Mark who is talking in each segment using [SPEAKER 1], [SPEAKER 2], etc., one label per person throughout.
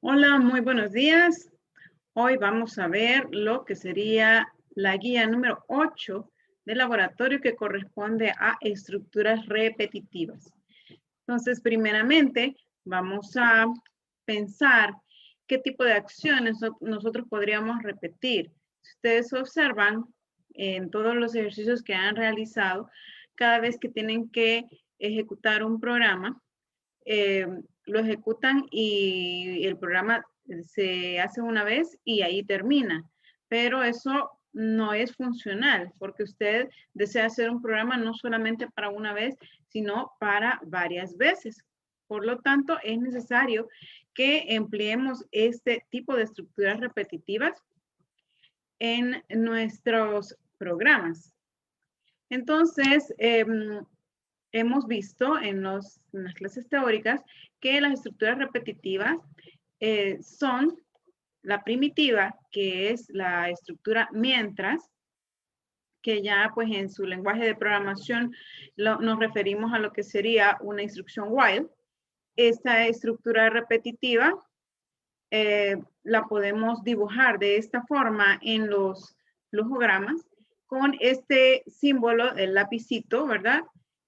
[SPEAKER 1] Hola, muy buenos días. Hoy vamos a ver lo que sería la guía número 8 del laboratorio que corresponde a estructuras repetitivas. Entonces, primeramente, vamos a pensar qué tipo de acciones nosotros podríamos repetir. Si ustedes observan en todos los ejercicios que han realizado, cada vez que tienen que ejecutar un programa, eh, lo ejecutan y el programa se hace una vez y ahí termina. Pero eso no es funcional porque usted desea hacer un programa no solamente para una vez, sino para varias veces. Por lo tanto, es necesario que empleemos este tipo de estructuras repetitivas en nuestros programas. Entonces, hemos visto en las clases teóricas que las estructuras repetitivas son la primitiva, que es la estructura mientras, que ya pues en su lenguaje de programación nos referimos a lo que sería una instrucción while. Esta estructura repetitiva la podemos dibujar de esta forma en los flujogramas con este símbolo, el lapicito, ¿verdad?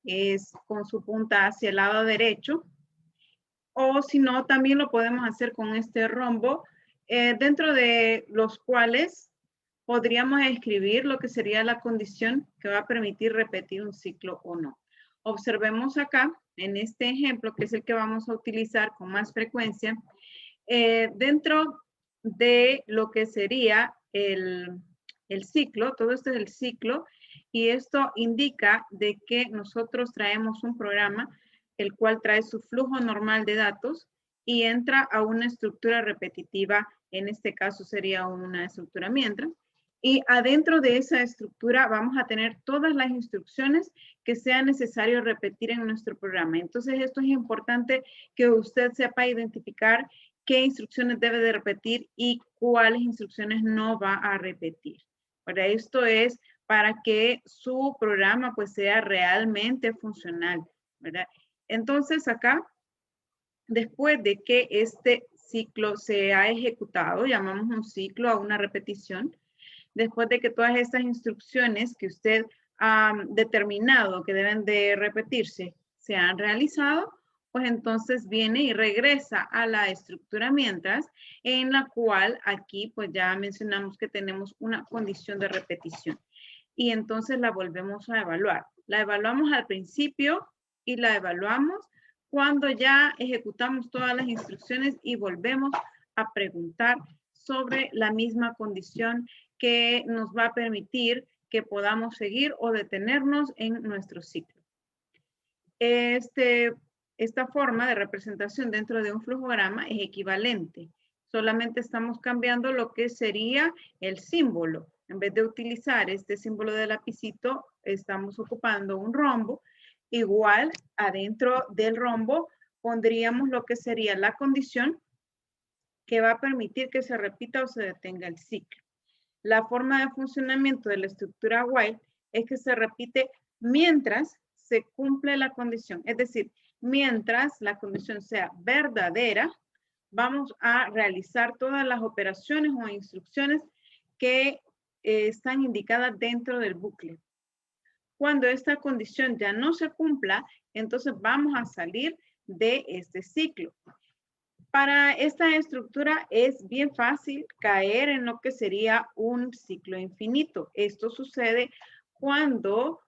[SPEAKER 1] Es con su punta hacia el lado derecho. O si no, también lo podemos hacer con este rombo, dentro de los cuales podríamos escribir lo que sería la condición que va a permitir repetir un ciclo o no. Observemos acá, en este ejemplo, que es el que vamos a utilizar con más frecuencia, dentro de lo que sería el ciclo, todo esto es el ciclo, y esto indica de que nosotros traemos un programa el cual trae su flujo normal de datos y entra a una estructura repetitiva, en este caso sería una estructura mientras, y adentro de esa estructura vamos a tener todas las instrucciones que sea necesario repetir en nuestro programa. Entonces esto es importante que usted sepa identificar qué instrucciones debe de repetir y cuáles instrucciones no va a repetir. Para esto es para que su programa pues sea realmente funcional, ¿verdad? Entonces acá, después de que este ciclo se ha ejecutado, llamamos un ciclo a una repetición, después de que todas estas instrucciones que usted ha determinado que deben de repetirse se han realizado, pues entonces viene y regresa a la estructura mientras, en la cual aquí pues ya mencionamos que tenemos una condición de repetición. Y entonces la volvemos a evaluar. La evaluamos al principio y la evaluamos cuando ya ejecutamos todas las instrucciones y volvemos a preguntar sobre la misma condición que nos va a permitir que podamos seguir o detenernos en nuestro ciclo. Esta forma de representación dentro de un flujograma es equivalente. Solamente estamos cambiando lo que sería el símbolo. En vez de utilizar este símbolo de lapicito, estamos ocupando un rombo. Igual, adentro del rombo, pondríamos lo que sería la condición que va a permitir que se repita o se detenga el ciclo. La forma de funcionamiento de la estructura while es que se repite mientras se cumple la condición. Es decir, mientras la condición sea verdadera, vamos a realizar todas las operaciones o instrucciones que están indicadas dentro del bucle. Cuando esta condición ya no se cumpla, entonces vamos a salir de este ciclo. Para esta estructura es bien fácil caer en lo que sería un ciclo infinito. Esto sucede cuando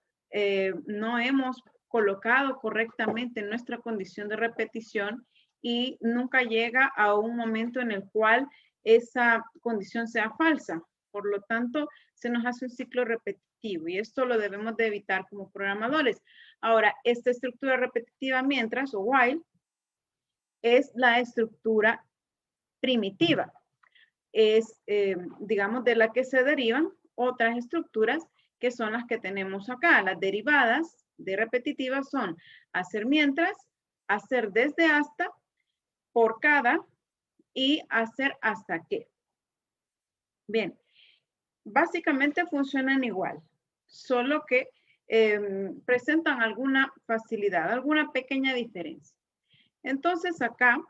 [SPEAKER 1] no hemos colocado correctamente nuestra condición de repetición y nunca llega a un momento en el cual esa condición sea falsa. Por lo tanto, se nos hace un ciclo repetitivo y esto lo debemos de evitar como programadores. Ahora, esta estructura repetitiva mientras o while es la estructura primitiva. Es, digamos, de la que se derivan otras estructuras que son las que tenemos acá. Las derivadas de repetitivas son hacer mientras, hacer desde hasta, por cada y hacer hasta que. Bien, básicamente funcionan igual, solo que presentan alguna facilidad, alguna pequeña diferencia. Entonces acá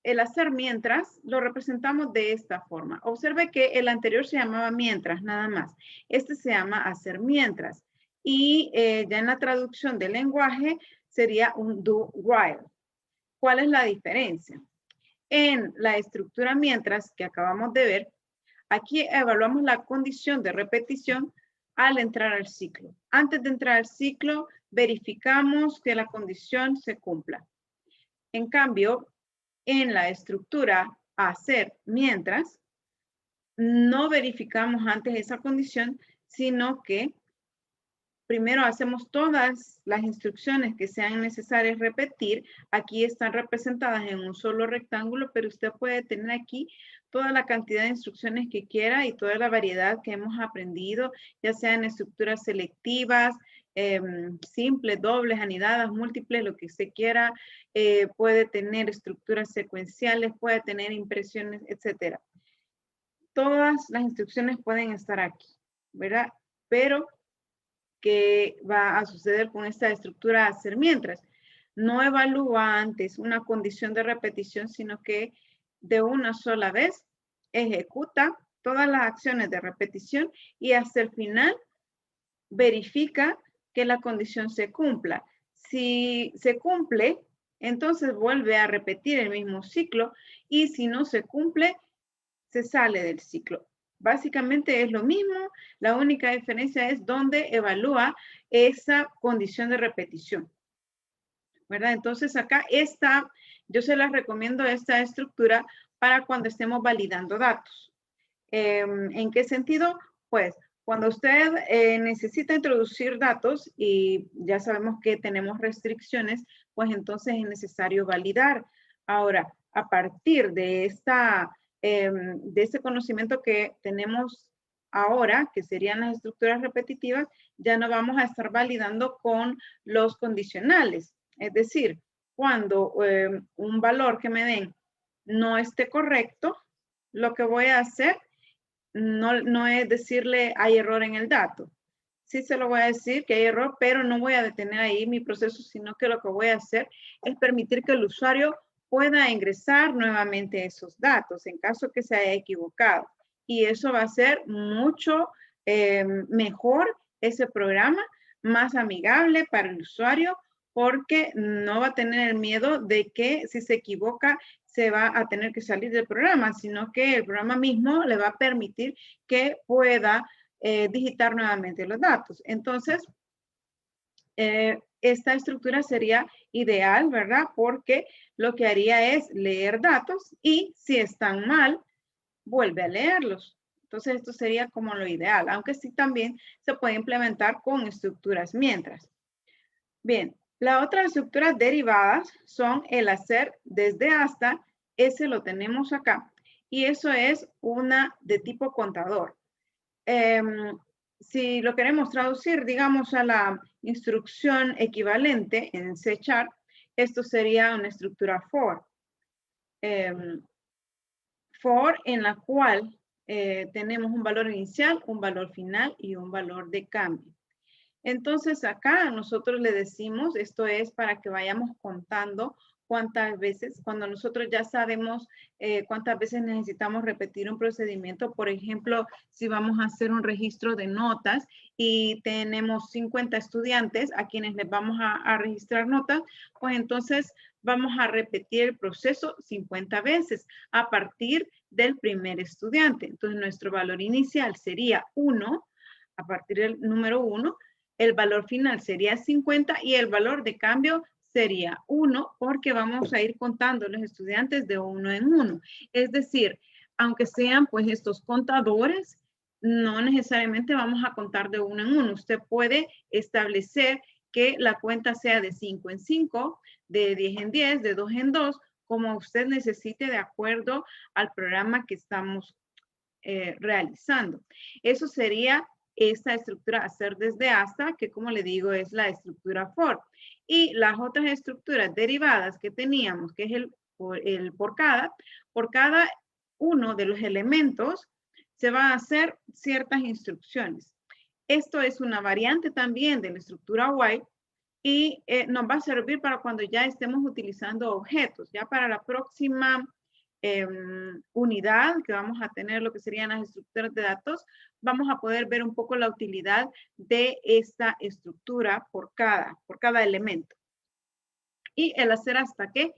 [SPEAKER 1] el hacer mientras lo representamos de esta forma. Observe que el anterior se llamaba mientras, nada más. Este se llama hacer mientras. Y ya en la traducción del lenguaje sería un do while. ¿Cuál es la diferencia? En la estructura mientras que acabamos de ver, aquí evaluamos la condición de repetición al entrar al ciclo. Antes de entrar al ciclo, verificamos que la condición se cumpla. En cambio, en la estructura hacer mientras, no verificamos antes esa condición, sino que primero hacemos todas las instrucciones que sean necesarias repetir. Aquí están representadas en un solo rectángulo, pero usted puede tener aquí toda la cantidad de instrucciones que quiera y toda la variedad que hemos aprendido, ya sean estructuras selectivas, simples, dobles, anidadas, múltiples, lo que usted quiera. Puede tener estructuras secuenciales, puede tener impresiones, etcétera. Todas las instrucciones pueden estar aquí, ¿verdad? Pero ¿qué va a suceder con esta estructura hacer mientras? No evalúa antes una condición de repetición, sino que de una sola vez ejecuta todas las acciones de repetición y hasta el final verifica que la condición se cumpla. Si se cumple, entonces vuelve a repetir el mismo ciclo y si no se cumple, se sale del ciclo. Básicamente es lo mismo, la única diferencia es donde evalúa esa condición de repetición, ¿verdad? Entonces acá yo se las recomiendo esta estructura para cuando estemos validando datos. ¿En qué sentido? Pues cuando usted necesita introducir datos y ya sabemos que tenemos restricciones, pues entonces es necesario validar. Ahora, a partir de ese conocimiento que tenemos ahora, que serían las estructuras repetitivas, ya no vamos a estar validando con los condicionales. Es decir, cuando un valor que me den no esté correcto, lo que voy a hacer no es decirle hay error en el dato. Sí se lo voy a decir que hay error, pero no voy a detener ahí mi proceso, sino que lo que voy a hacer es permitir que el usuario pueda ingresar nuevamente esos datos en caso que se haya equivocado. Y eso va a ser mucho mejor ese programa, más amigable para el usuario, porque no va a tener el miedo de que si se equivoca se va a tener que salir del programa, sino que el programa mismo le va a permitir que pueda digitar nuevamente los datos. Entonces, esta estructura sería ideal, ¿verdad? Porque lo que haría es leer datos y si están mal, vuelve a leerlos. Entonces, esto sería como lo ideal, aunque sí también se puede implementar con estructuras mientras. Bien, las otras estructuras derivadas son el hacer desde hasta, ese lo tenemos acá, y eso es una de tipo contador. Si lo queremos traducir, digamos, a la instrucción equivalente en C#, esto sería una estructura for. For en la cual tenemos un valor inicial, un valor final y un valor de cambio. Entonces acá nosotros le decimos, esto es para que vayamos contando cuántas veces, cuando nosotros ya sabemos cuántas veces necesitamos repetir un procedimiento. Por ejemplo, si vamos a hacer un registro de notas y tenemos 50 estudiantes a quienes les vamos a registrar notas, pues entonces vamos a repetir el proceso 50 veces a partir del primer estudiante. Entonces nuestro valor inicial sería 1, a partir del número 1, el valor final sería 50 y el valor de cambio sería 1 porque vamos a ir contando los estudiantes de uno en uno. Es decir, aunque sean pues estos contadores, no necesariamente vamos a contar de uno en uno. Usted puede establecer que la cuenta sea de 5 en 5, de 10 en 10, de 2 en 2, como usted necesite de acuerdo al programa que estamos realizando. Eso sería esta estructura hacer desde hasta, que como le digo es la estructura for. Y las otras estructuras derivadas que teníamos, que es el por cada uno de los elementos se va a hacer ciertas instrucciones. Esto es una variante también de la estructura while, y nos va a servir para cuando ya estemos utilizando objetos. Ya para la próxima unidad que vamos a tener, lo que serían las estructuras de datos, vamos a poder ver un poco la utilidad de esta estructura por cada elemento. Y el hacer hasta que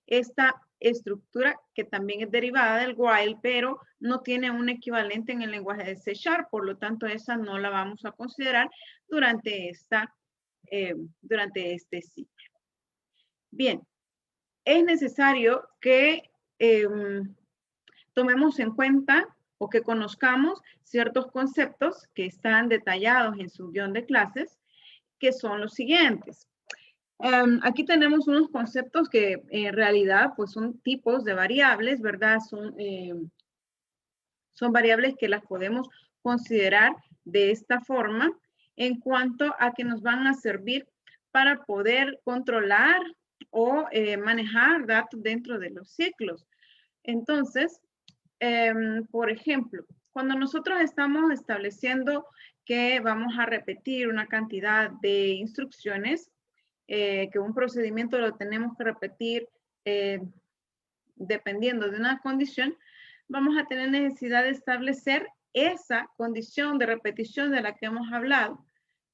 [SPEAKER 1] esta estructura, que también es derivada del while, pero no tiene un equivalente en el lenguaje de C#, por lo tanto esa no la vamos a considerar durante este ciclo. Bien, es necesario que tomemos en cuenta o que conozcamos ciertos conceptos que están detallados en su guión de clases, que son los siguientes. Aquí tenemos unos conceptos que en realidad pues son tipos de variables, ¿verdad? Son variables que las podemos considerar de esta forma en cuanto a que nos van a servir para poder controlar o manejar datos dentro de los ciclos. Entonces, por ejemplo, cuando nosotros estamos estableciendo que vamos a repetir una cantidad de instrucciones, que un procedimiento lo tenemos que repetir dependiendo de una condición, vamos a tener necesidad de establecer esa condición de repetición de la que hemos hablado,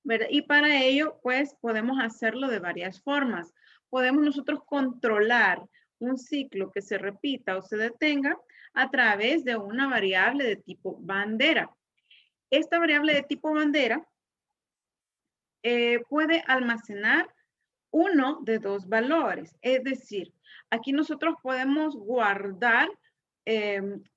[SPEAKER 1] ¿verdad? Y para ello, pues, podemos hacerlo de varias formas. Podemos nosotros controlar un ciclo que se repita o se detenga a través de una variable de tipo bandera. Esta variable de tipo bandera puede almacenar uno de dos valores. Es decir, aquí nosotros podemos guardar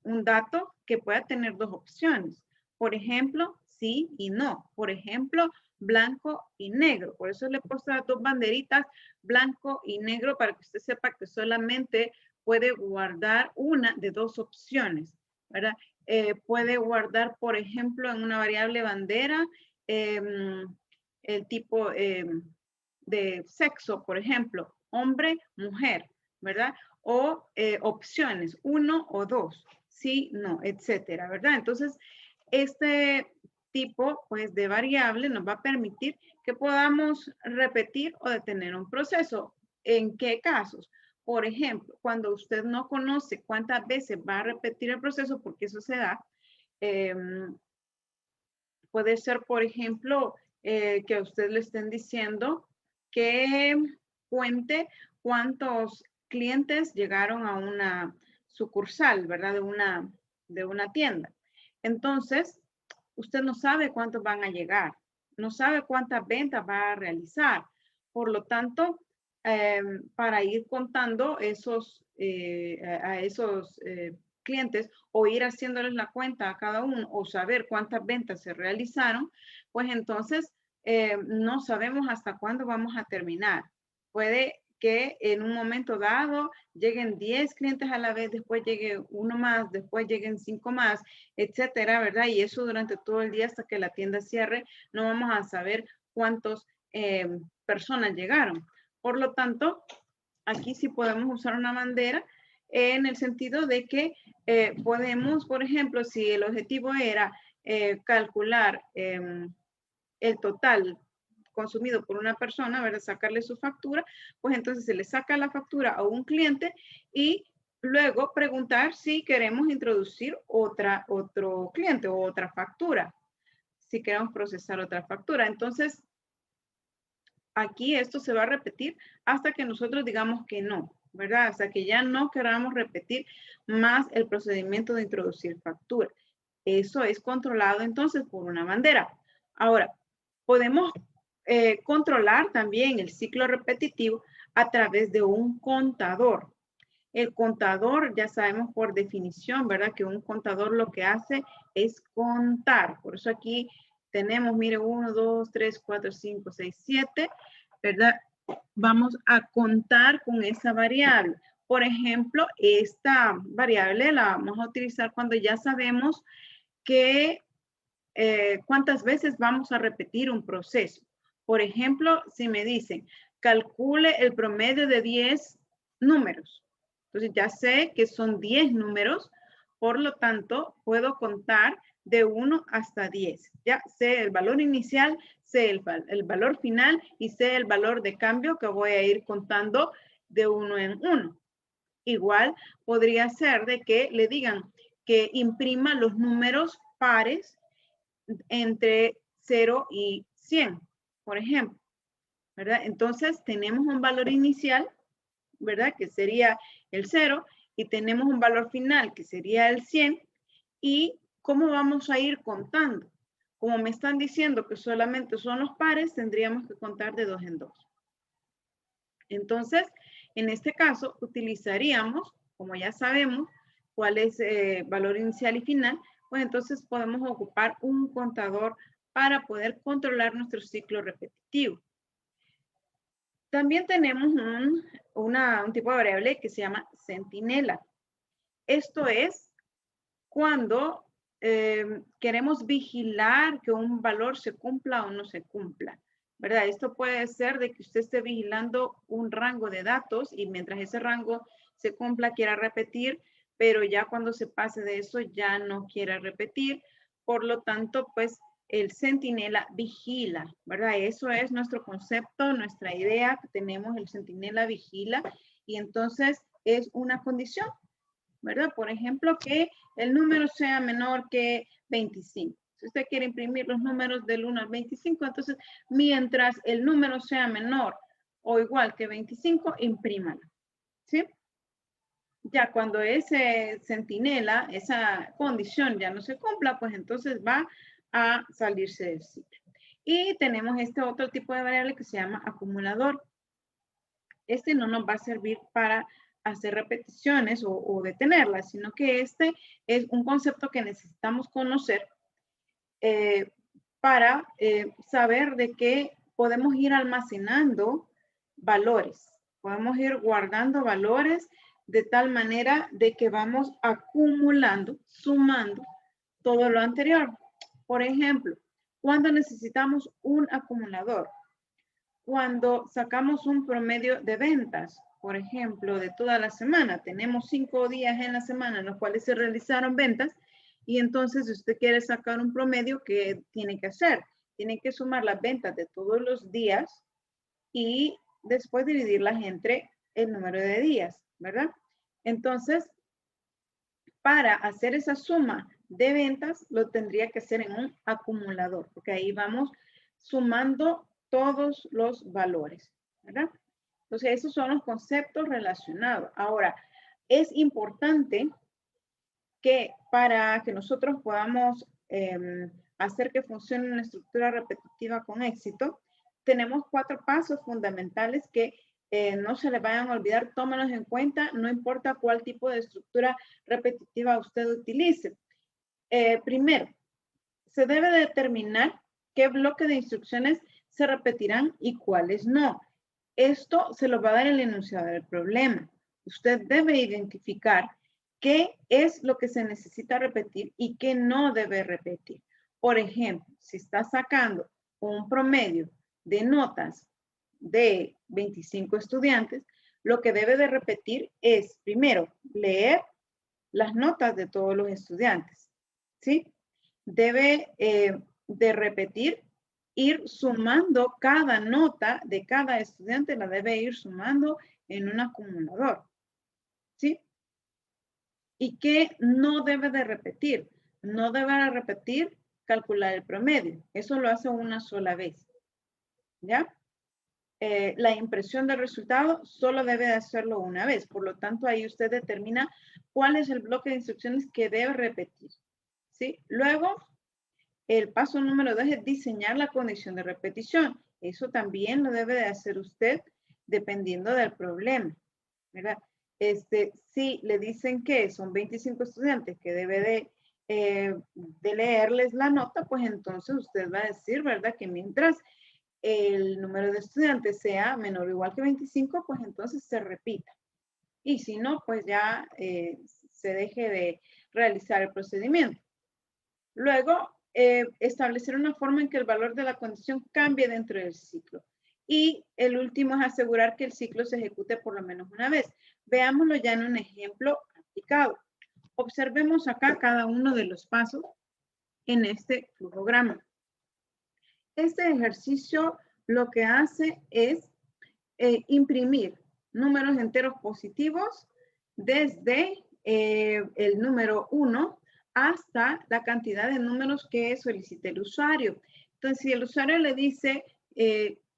[SPEAKER 1] un dato que pueda tener dos opciones. Por ejemplo, sí y no. Por ejemplo, blanco y negro. Por eso le he puesto las dos banderitas, blanco y negro, para que usted sepa que solamente puede guardar una de dos opciones, ¿verdad? Puede guardar, por ejemplo, en una variable bandera, el tipo de sexo, por ejemplo, hombre, mujer, ¿verdad? O opciones, uno o dos, sí, no, etcétera, ¿verdad? Entonces, este tipo, pues, de variable nos va a permitir que podamos repetir o detener un proceso. ¿En qué casos? Por ejemplo, cuando usted no conoce cuántas veces va a repetir el proceso, porque eso se da, puede ser, por ejemplo, que a usted le estén diciendo que cuente cuántos clientes llegaron a una sucursal, ¿verdad? De una tienda. Entonces, usted no sabe cuántos van a llegar, no sabe cuántas ventas va a realizar. Por lo tanto, para ir contando a esos clientes o ir haciéndoles la cuenta a cada uno o saber cuántas ventas se realizaron, pues entonces no sabemos hasta cuándo vamos a terminar. Puede que en un momento dado lleguen 10 clientes a la vez, después llegue uno más, después lleguen 5 más, etcétera, ¿verdad? Y eso durante todo el día hasta que la tienda cierre, no vamos a saber cuántas personas llegaron. Por lo tanto, aquí sí podemos usar una bandera en el sentido de que podemos, por ejemplo, si el objetivo era calcular el total consumido por una persona, ¿verdad? Sacarle su factura, pues entonces se le saca la factura a un cliente y luego preguntar si queremos introducir otro cliente o otra factura, si queremos procesar otra factura. Entonces, aquí esto se va a repetir hasta que nosotros digamos que no, ¿verdad? Hasta que ya no queramos repetir más el procedimiento de introducir factura. Eso es controlado entonces por una bandera. Ahora, podemos controlar también el ciclo repetitivo a través de un contador. El contador, ya sabemos por definición, ¿verdad? Que un contador lo que hace es contar. Por eso aquí tenemos, mire, 1, 2, 3, 4, 5, 6, 7, ¿verdad? Vamos a contar con esa variable. Por ejemplo, esta variable la vamos a utilizar cuando ya sabemos que cuántas veces vamos a repetir un proceso. Por ejemplo, si me dicen, calcule el promedio de 10 números. Entonces ya sé que son 10 números, por lo tanto, puedo contar de 1 hasta 10. Ya sé el valor inicial, sé el valor final y sé el valor de cambio que voy a ir contando de 1 en 1. Igual podría ser de que le digan que imprima los números pares entre 0 y 100, por ejemplo, ¿verdad? Entonces tenemos un valor inicial, ¿verdad? Que sería el 0 y tenemos un valor final que sería el 100 y ¿cómo vamos a ir contando? Como me están diciendo que solamente son los pares, tendríamos que contar de 2 en 2. Entonces, en este caso, utilizaríamos, como ya sabemos, cuál es valor inicial y final, pues entonces podemos ocupar un contador para poder controlar nuestro ciclo repetitivo. También tenemos un tipo de variable que se llama centinela. Esto es cuando queremos vigilar que un valor se cumpla o no se cumpla, ¿verdad? Esto puede ser de que usted esté vigilando un rango de datos y mientras ese rango se cumpla quiera repetir, pero ya cuando se pase de eso ya no quiera repetir. Por lo tanto, pues el centinela vigila, ¿verdad? Eso es nuestro concepto, nuestra idea que tenemos, el centinela vigila y entonces es una condición, ¿verdad? Por ejemplo, que el número sea menor que 25. Si usted quiere imprimir los números del 1 al 25, entonces mientras el número sea menor o igual que 25, imprímalo, ¿sí? Ya cuando ese centinela, esa condición ya no se cumpla, pues entonces va a salirse del ciclo. Y tenemos este otro tipo de variable que se llama acumulador. Este no nos va a servir para hacer repeticiones o detenerlas, sino que este es un concepto que necesitamos conocer para saber de que podemos ir almacenando valores, podemos ir guardando valores de tal manera de que vamos acumulando, sumando todo lo anterior. Por ejemplo, cuando necesitamos un acumulador, cuando sacamos un promedio de ventas, por ejemplo, de toda la semana, tenemos 5 días en la semana en los cuales se realizaron ventas y entonces si usted quiere sacar un promedio, ¿qué tiene que hacer? Tiene que sumar las ventas de todos los días y después dividirlas entre el número de días, ¿verdad? Entonces, para hacer esa suma de ventas, lo tendría que hacer en un acumulador, porque ahí vamos sumando todos los valores, ¿verdad? Entonces, esos son los conceptos relacionados. Ahora, es importante que para que nosotros podamos hacer que funcione una estructura repetitiva con éxito, tenemos 4 pasos fundamentales que no se les vayan a olvidar, tómenlos en cuenta, no importa cuál tipo de estructura repetitiva usted utilice. Primero, se debe determinar qué bloque de instrucciones se repetirán y cuáles no. Esto se lo va a dar el enunciado del problema. Usted debe identificar qué es lo que se necesita repetir y qué no debe repetir. Por ejemplo, si está sacando un promedio de notas de 25 estudiantes, lo que debe de repetir es, primero, leer las notas de todos los estudiantes, ¿sí? Debe de repetir, ir sumando cada nota de cada estudiante, la debe ir sumando en un acumulador, ¿sí? ¿Y qué no debe de repetir? No debe de repetir calcular el promedio. Eso lo hace una sola vez, ¿ya? La impresión del resultado solo debe de hacerlo una vez. Por lo tanto, ahí usted determina cuál es el bloque de instrucciones que debe repetir, ¿sí? Luego, el paso número 2 es diseñar la condición de repetición. Eso también lo debe de hacer usted dependiendo del problema, ¿verdad? Si le dicen que son 25 estudiantes que debe de leerles la nota, pues entonces usted va a decir, ¿verdad? Que mientras el número de estudiantes sea menor o igual que 25, pues entonces se repita. Y si no, pues ya se deje de realizar el procedimiento. Luego, establecer una forma en que el valor de la condición cambie dentro del ciclo. Y el último es asegurar que el ciclo se ejecute por lo menos una vez. Veámoslo ya en un ejemplo aplicado. Observemos acá cada uno de los pasos en este flujograma. Este ejercicio lo que hace es imprimir números enteros positivos desde el número 1 hasta la cantidad de números que solicite el usuario. Entonces, si el usuario le dice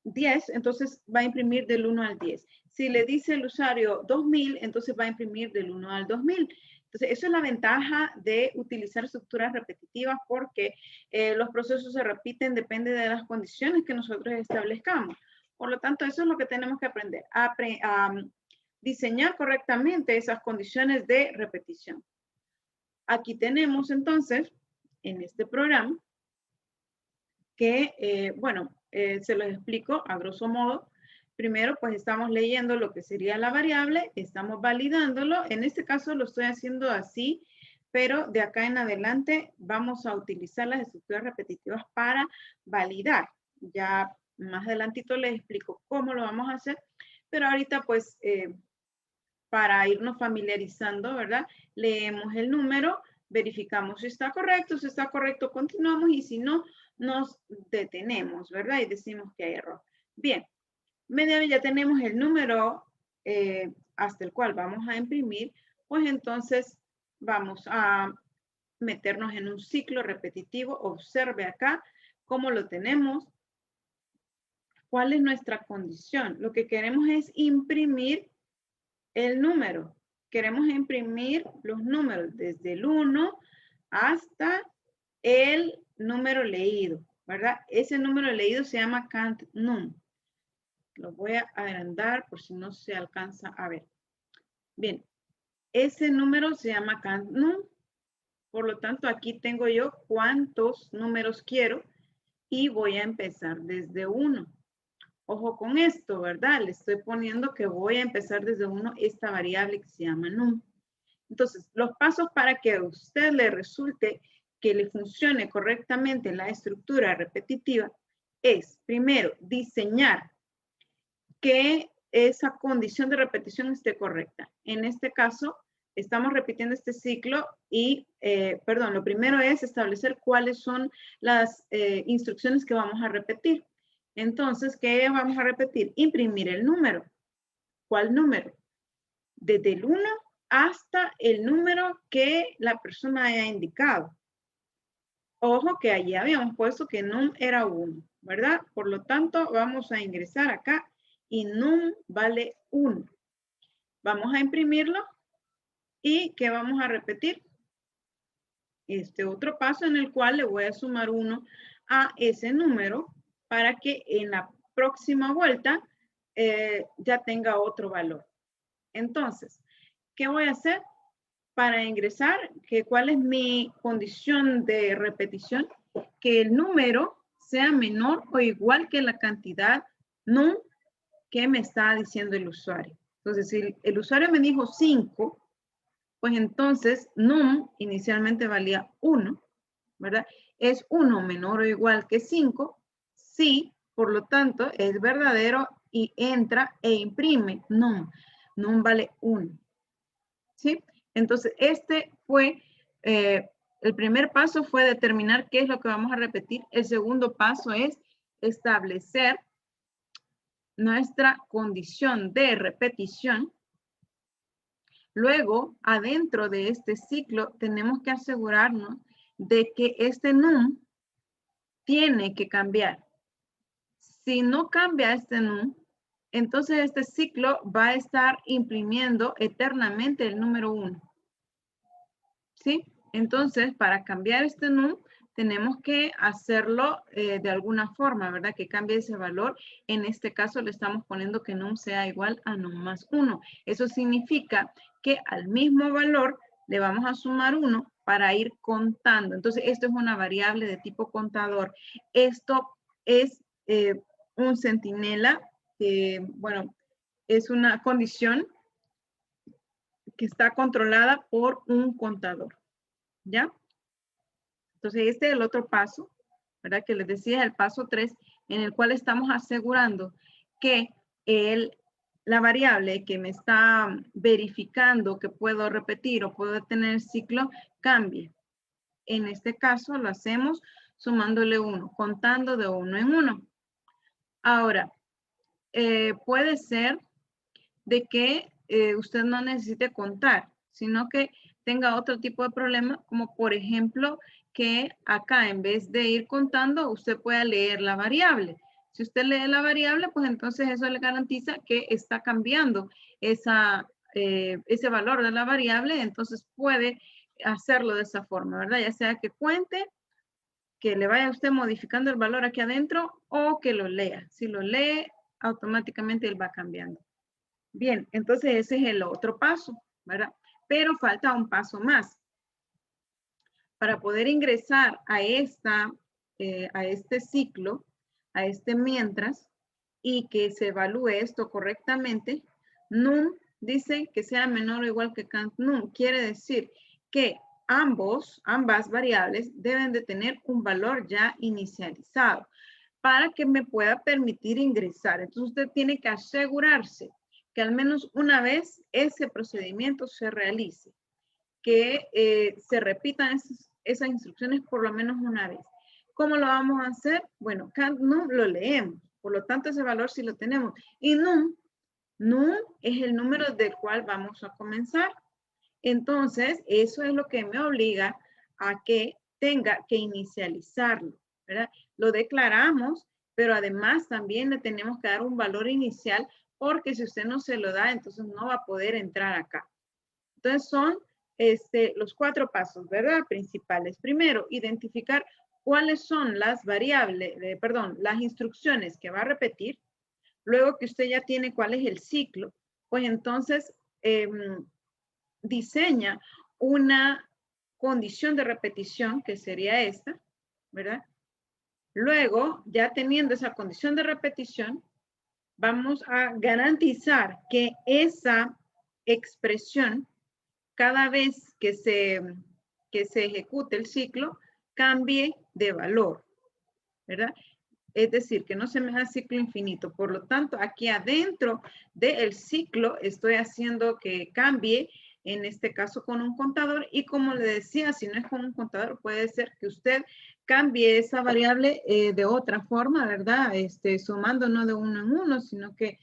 [SPEAKER 1] 10, entonces va a imprimir del 1 al 10. Si le dice el usuario 2000, entonces va a imprimir del 1 al 2000. Entonces, eso es la ventaja de utilizar estructuras repetitivas porque los procesos se repiten, depende de las condiciones que nosotros establezcamos. Por lo tanto, eso es lo que tenemos que aprender, a diseñar correctamente esas condiciones de repetición. Aquí tenemos entonces, en este programa, que, se los explico a grosso modo. Primero, pues estamos leyendo lo que sería la variable, estamos validándolo. En este caso lo estoy haciendo así, pero de acá en adelante vamos a utilizar las estructuras repetitivas para validar. Ya más adelantito les explico cómo lo vamos a hacer, pero ahorita pues para irnos familiarizando, ¿verdad? Leemos el número, verificamos si está correcto, continuamos y si no, nos detenemos, ¿verdad? Y decimos que hay error. Bien, media vez ya tenemos el número hasta el cual vamos a imprimir, pues entonces vamos a meternos en un ciclo repetitivo. Observe acá cómo lo tenemos. ¿Cuál es nuestra condición? Lo que queremos es imprimir el número. Queremos imprimir los números desde el 1 hasta el número leído, ¿verdad? Ese número leído se llama cant num. Lo voy a agrandar por si no se alcanza a ver. Bien, ese número se llama cant num. Por lo tanto, aquí tengo yo cuántos números quiero y voy a empezar desde 1. Ojo con esto, ¿verdad? Le estoy poniendo que voy a empezar desde 1 esta variable que se llama num. Entonces, los pasos para que a usted le resulte que le funcione correctamente la estructura repetitiva es, primero, diseñar que esa condición de repetición esté correcta. En este caso, estamos repitiendo este ciclo y, lo primero es establecer cuáles son las instrucciones que vamos a repetir. Entonces, ¿qué vamos a repetir? Imprimir el número. ¿Cuál número? Desde el 1 hasta el número que la persona haya indicado. Ojo que allí habíamos puesto que num era 1, ¿verdad? Por lo tanto, vamos a ingresar acá y num vale 1. Vamos a imprimirlo y ¿qué vamos a repetir? Este otro paso en el cual le voy a sumar 1 a ese número para que en la próxima vuelta ya tenga otro valor. Entonces, ¿qué voy a hacer para ingresar? ¿Cuál es mi condición de repetición? Que el número sea menor o igual que la cantidad num que me está diciendo el usuario. Entonces, si el usuario me dijo 5, pues entonces num inicialmente valía 1, ¿verdad? Es 1 menor o igual que 5, sí, por lo tanto, es verdadero y entra e imprime num. Num vale 1, ¿sí? Entonces, este fue, el primer paso fue determinar qué es lo que vamos a repetir. El segundo paso es establecer nuestra condición de repetición. Luego, adentro de este ciclo, tenemos que asegurarnos de que este num tiene que cambiar. Si no cambia este num, entonces este ciclo va a estar imprimiendo eternamente el número 1. ¿Sí? Entonces, para cambiar este num, tenemos que hacerlo de alguna forma, ¿verdad? Que cambie ese valor. En este caso le estamos poniendo que num sea igual a num más 1. Eso significa que al mismo valor le vamos a sumar 1 para ir contando. Entonces, esto es una variable de tipo contador. Esto es un centinela, es una condición que está controlada por un contador. ¿Ya? Entonces, este es el otro paso, ¿verdad? Que les decía, el paso 3, en el cual estamos asegurando que la variable que me está verificando que puedo repetir o puedo tener ciclo cambie. En este caso lo hacemos sumándole 1, contando de 1 en 1. Ahora, puede ser de que usted no necesite contar, sino que tenga otro tipo de problema, como por ejemplo, que acá en vez de ir contando, usted pueda leer la variable. Si usted lee la variable, pues entonces eso le garantiza que está cambiando ese valor de la variable, entonces puede hacerlo de esa forma, ¿verdad? Ya sea que cuente, que le vaya usted modificando el valor aquí adentro o que lo lea. Si lo lee, automáticamente él va cambiando. Bien, entonces ese es el otro paso, ¿verdad? Pero falta un paso más. Para poder ingresar a este ciclo, a este mientras, y que se evalúe esto correctamente, num dice que sea menor o igual que cant num. Quiere decir que ambas variables deben de tener un valor ya inicializado para que me pueda permitir ingresar. Entonces usted tiene que asegurarse que al menos una vez ese procedimiento se realice, que se repitan esas instrucciones por lo menos una vez. ¿Cómo lo vamos a hacer? Bueno, cant num lo leemos, por lo tanto ese valor sí lo tenemos. Y num es el número del cual vamos a comenzar. Entonces, eso es lo que me obliga a que tenga que inicializarlo, ¿verdad? Lo declaramos, pero además también le tenemos que dar un valor inicial, porque si usted no se lo da, entonces no va a poder entrar acá. Entonces son los 4 pasos, ¿verdad? Principales. Primero, identificar cuáles son las variables, las instrucciones que va a repetir. Luego que usted ya tiene cuál es el ciclo, pues entonces diseña una condición de repetición, que sería esta, ¿verdad? Luego, ya teniendo esa condición de repetición, vamos a garantizar que esa expresión, cada vez que se ejecute el ciclo, cambie de valor, ¿verdad? Es decir, que no se me haga ciclo infinito. Por lo tanto, aquí adentro del ciclo estoy haciendo que cambie, en este caso con un contador. Y como le decía, si no es con un contador, puede ser que usted cambie esa variable de otra forma, ¿verdad? Sumando no de 1 en 1, sino que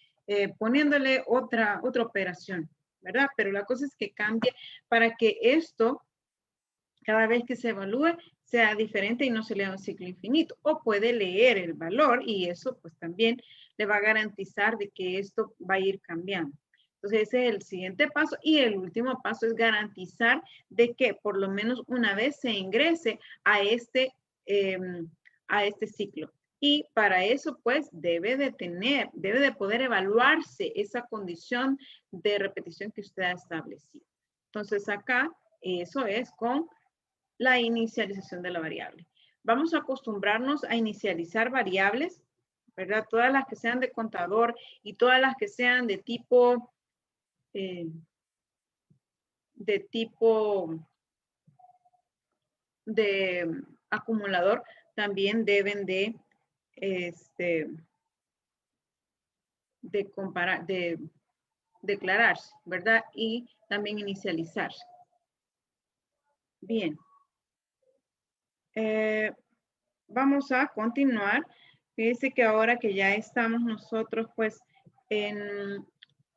[SPEAKER 1] poniéndole otra operación, ¿verdad? Pero la cosa es que cambie para que esto, cada vez que se evalúe, sea diferente y no se lea un ciclo infinito. O puede leer el valor y eso pues también le va a garantizar de que esto va a ir cambiando. Entonces ese es el siguiente paso. Y el último paso es garantizar de que por lo menos una vez se ingrese a este ciclo. Y para eso pues debe de poder evaluarse esa condición de repetición que usted ha establecido. Entonces acá eso es con la inicialización de la variable. Vamos a acostumbrarnos a inicializar variables, ¿verdad? Todas las que sean de contador y todas las que sean de tipo de acumulador, también deben de declararse, ¿verdad? Y también inicializarse. Bien. Vamos a continuar. Fíjense que ahora que ya estamos nosotros pues en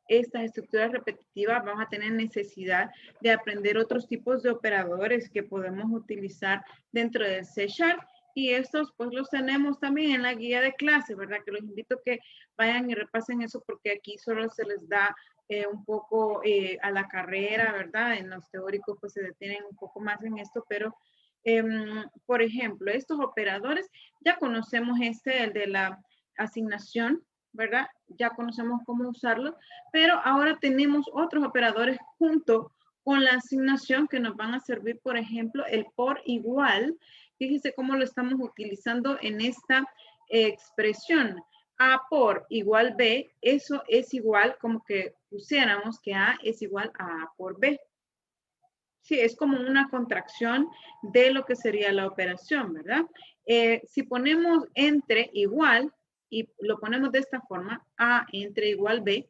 [SPEAKER 1] estas estructuras repetitivas, vamos a tener necesidad de aprender otros tipos de operadores que podemos utilizar dentro del C#. Y estos pues los tenemos también en la guía de clase, ¿verdad? Que los invito a que vayan y repasen eso, porque aquí solo se les da un poco a la carrera, ¿verdad? En los teóricos pues se detienen un poco más en esto, pero por ejemplo, estos operadores, ya conocemos el de la asignación, ¿verdad? Ya conocemos cómo usarlo, pero ahora tenemos otros operadores junto con la asignación que nos van a servir, por ejemplo, el por igual. Fíjense cómo lo estamos utilizando en esta expresión. A por igual B, eso es igual como que pusiéramos que A es igual a A por B. Sí, es como una contracción de lo que sería la operación, ¿verdad? Si ponemos entre igual y lo ponemos de esta forma, A entre igual B,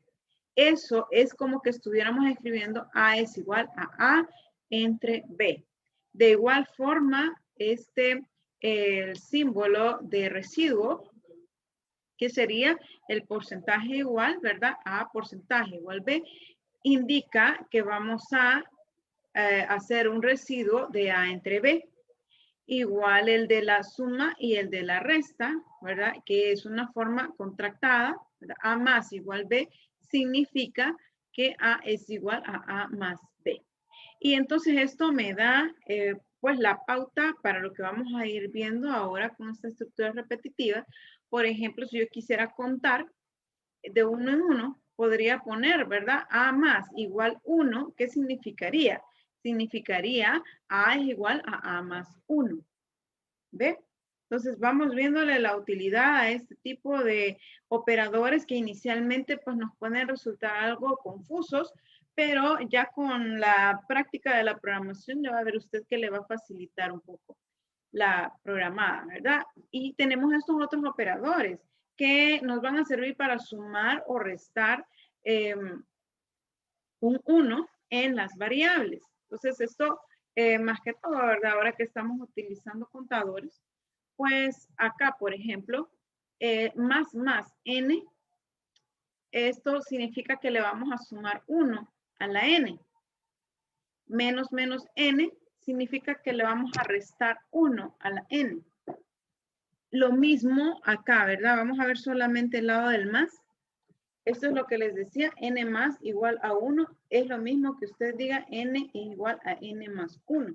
[SPEAKER 1] eso es como que estuviéramos escribiendo A es igual a A entre B. De igual forma, el símbolo de residuo, que sería el porcentaje igual, ¿verdad? A porcentaje igual B, indica que vamos a hacer un residuo de A entre B. Igual el de la suma y el de la resta, ¿verdad? Que es una forma contractada, ¿verdad? A más igual B significa que A es igual a A más B. Y entonces esto me da pues la pauta para lo que vamos a ir viendo ahora con esta estructura repetitiva. Por ejemplo, si yo quisiera contar de uno en uno, podría poner, ¿verdad? A más igual 1, ¿qué significaría? Significaría A es igual a más 1. ¿Ve? Entonces vamos viéndole la utilidad a este tipo de operadores que inicialmente pues nos pueden resultar algo confusos, pero ya con la práctica de la programación ya va a ver usted que le va a facilitar un poco la programada, ¿verdad? Y tenemos estos otros operadores que nos van a servir para sumar o restar un 1 en las variables. Entonces esto, más que todo, ¿verdad? Ahora que estamos utilizando contadores, pues acá, por ejemplo, más n, esto significa que le vamos a sumar 1 a la n. Menos n significa que le vamos a restar 1 a la n. Lo mismo acá, ¿verdad? Vamos a ver solamente el lado del más. Esto es lo que les decía, n más igual a 1. Es lo mismo que usted diga n igual a n más 1.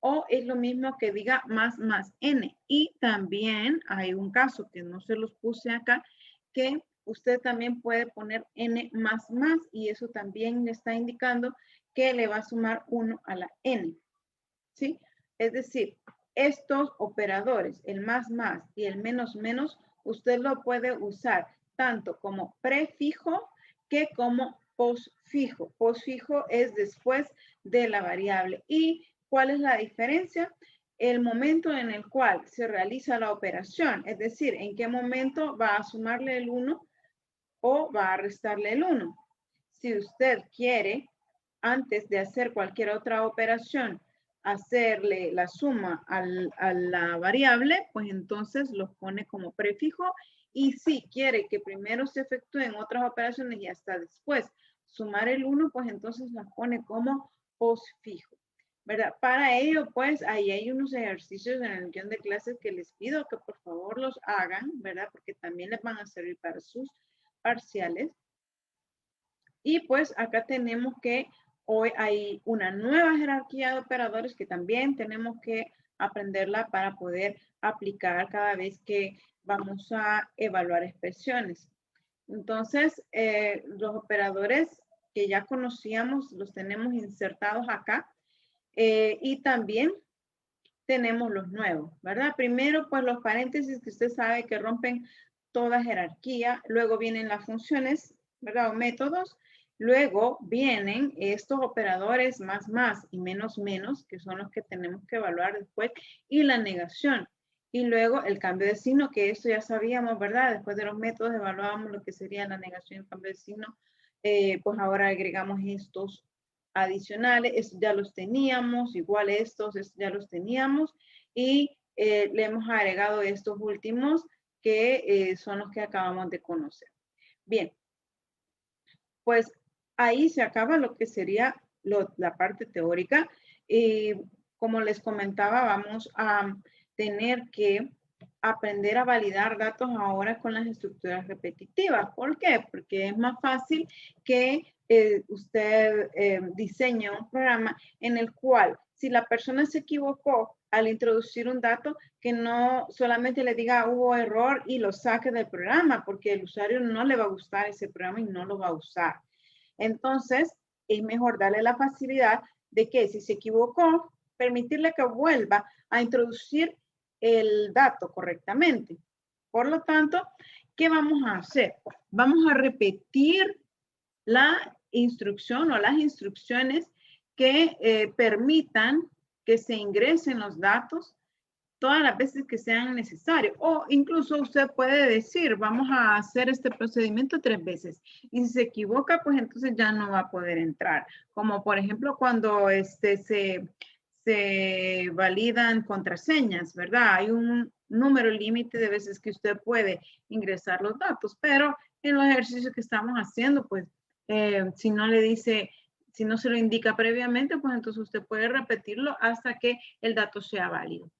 [SPEAKER 1] O es lo mismo que diga más n. Y también hay un caso que no se los puse acá, que usted también puede poner n más y eso también le está indicando que le va a sumar 1 a la n. ¿Sí? Es decir, estos operadores, el más y el menos, usted lo puede usar tanto como prefijo que como postfijo. Postfijo es después de la variable. ¿Y cuál es la diferencia? El momento en el cual se realiza la operación, es decir, en qué momento va a sumarle el 1 o va a restarle el 1. Si usted quiere, antes de hacer cualquier otra operación, hacerle la suma a la variable, pues entonces los pone como prefijo. Y si quiere que primero se efectúen otras operaciones y hasta después sumar el 1, pues entonces las pone como postfijo, ¿verdad? Para ello, pues ahí hay unos ejercicios en el guión de clases que les pido que por favor los hagan, ¿verdad? Porque también les van a servir para sus parciales. Y pues acá tenemos que hoy hay una nueva jerarquía de operadores que también tenemos que aprenderla para poder aplicar cada vez que vamos a evaluar expresiones. Entonces, los operadores que ya conocíamos los tenemos insertados acá y también tenemos los nuevos, ¿verdad? Primero, pues los paréntesis que usted sabe que rompen toda jerarquía. Luego vienen las funciones, ¿verdad? O métodos. Luego vienen estos operadores más y menos, que son los que tenemos que evaluar después. Y la negación. Y luego el cambio de signo, que esto ya sabíamos, ¿verdad? Después de los métodos evaluábamos lo que sería la negación y el cambio de signo. Pues ahora agregamos estos adicionales, estos ya los teníamos, igual estos ya los teníamos y le hemos agregado estos últimos que son los que acabamos de conocer. Bien, pues ahí se acaba lo que sería la parte teórica y como les comentaba, vamos a tener que aprender a validar datos ahora con las estructuras repetitivas. ¿Por qué? Porque es más fácil que usted diseñe un programa en el cual si la persona se equivocó al introducir un dato, que no solamente le diga hubo error y lo saque del programa, porque el usuario no le va a gustar ese programa y no lo va a usar. Entonces, es mejor darle la facilidad de que si se equivocó, permitirle que vuelva a introducir el dato correctamente. Por lo tanto, ¿qué vamos a hacer? Vamos a repetir la instrucción o las instrucciones que permitan que se ingresen los datos todas las veces que sean necesarios. O incluso usted puede decir, vamos a hacer este procedimiento 3 veces. Y si se equivoca, pues entonces ya no va a poder entrar. Como por ejemplo, cuando se validan contraseñas, ¿verdad? Hay un número límite de veces que usted puede ingresar los datos, pero en los ejercicios que estamos haciendo, pues, si no le dice, si no se lo indica previamente, pues entonces usted puede repetirlo hasta que el dato sea válido.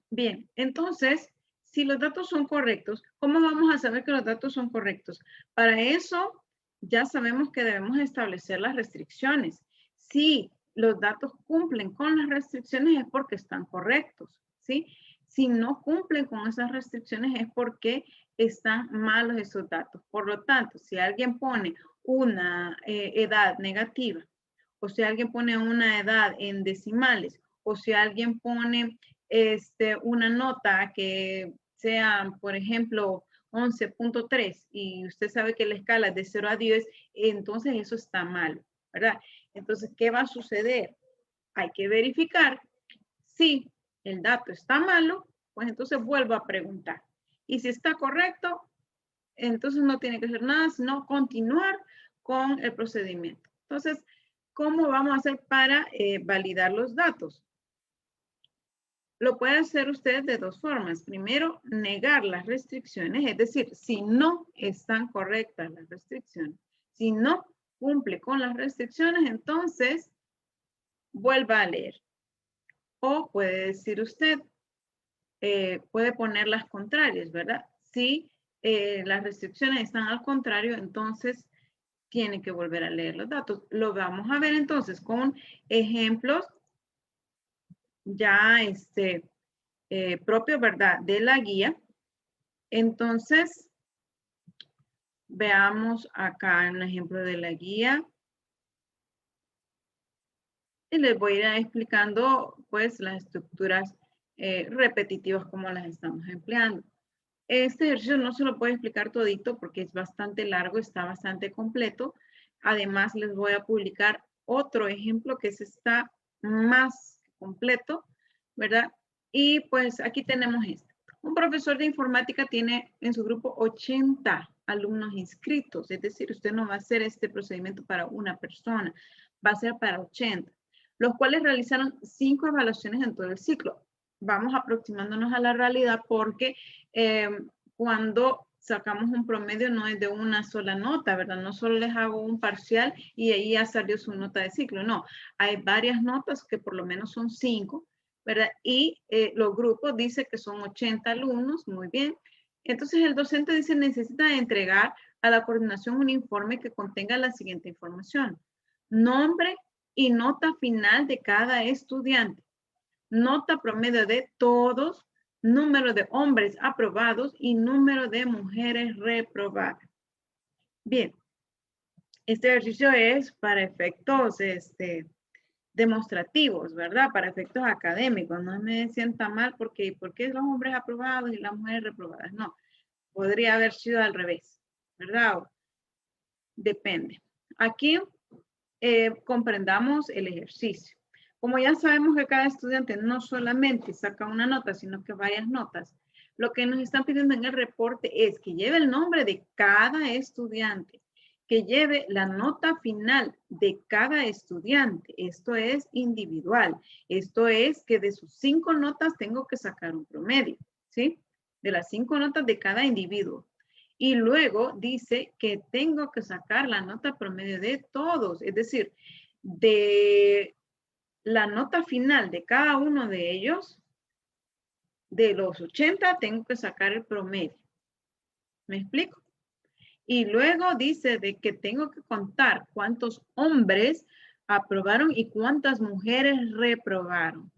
[SPEAKER 1] Bien, entonces, si los datos son correctos, ¿cómo vamos a saber que los datos son correctos? Para eso, ya sabemos que debemos establecer las restricciones. Si los datos cumplen con las restricciones es porque están correctos, ¿sí? Si no cumplen con esas restricciones es porque están malos esos datos. Por lo tanto, si alguien pone una edad negativa, o si alguien pone una edad en decimales, o si alguien pone una nota que sea, por ejemplo, 11.3 y usted sabe que la escala es de 0 a 10, entonces eso está mal, ¿verdad? Entonces, ¿qué va a suceder? Hay que verificar si el dato está malo, pues entonces vuelvo a preguntar. Y si está correcto, entonces no tiene que hacer nada, sino continuar con el procedimiento. Entonces, ¿cómo vamos a hacer para validar los datos? Lo puede hacer usted de dos formas. Primero, negar las restricciones, es decir, si no están correctas las restricciones, si no cumple con las restricciones, entonces vuelva a leer. O puede decir usted, puede poner las contrarias, ¿verdad? Si las restricciones están al contrario, entonces tiene que volver a leer los datos. Lo vamos a ver entonces con ejemplos ya propios, ¿verdad? De la guía. Entonces, veamos acá un ejemplo de la guía. Y les voy a ir explicando pues las estructuras repetitivas como las estamos empleando. Este ejercicio no se lo puedo explicar todito porque es bastante largo, está bastante completo. Además, les voy a publicar otro ejemplo que está más completo, ¿verdad? Y pues aquí tenemos este. Un profesor de informática tiene en su grupo 80 alumnos inscritos, es decir, usted no va a hacer este procedimiento para una persona, va a ser para 80, los cuales realizaron 5 evaluaciones en todo el ciclo. Vamos aproximándonos a la realidad porque cuando sacamos un promedio no es de una sola nota, ¿verdad? No solo les hago un parcial y ahí ya salió su nota de ciclo, no. Hay varias notas que por lo menos son 5, ¿verdad? Y los grupos dicen que son 80 alumnos, muy bien. Entonces el docente dice necesita entregar a la coordinación un informe que contenga la siguiente información. Nombre y nota final de cada estudiante. Nota promedio de todos, número de hombres aprobados y número de mujeres reprobadas. Bien, este ejercicio es para efectos demostrativos, ¿verdad? Para efectos académicos. No me sienta mal porque ¿por qué los hombres aprobados y las mujeres reprobadas? No, podría haber sido al revés, ¿verdad? Depende. Aquí comprendamos el ejercicio. Como ya sabemos que cada estudiante no solamente saca una nota, sino que varias notas, lo que nos están pidiendo en el reporte es que lleve el nombre de cada estudiante, que lleve la nota final de cada estudiante. Esto es individual. Esto es que de sus 5 notas tengo que sacar un promedio, ¿sí? De las 5 notas de cada individuo. Y luego dice que tengo que sacar la nota promedio de todos, es decir, de la nota final de cada uno de ellos, de los 80 tengo que sacar el promedio. ¿Me explico? Y luego dice de que tengo que contar cuántos hombres aprobaron y cuántas mujeres reprobaron.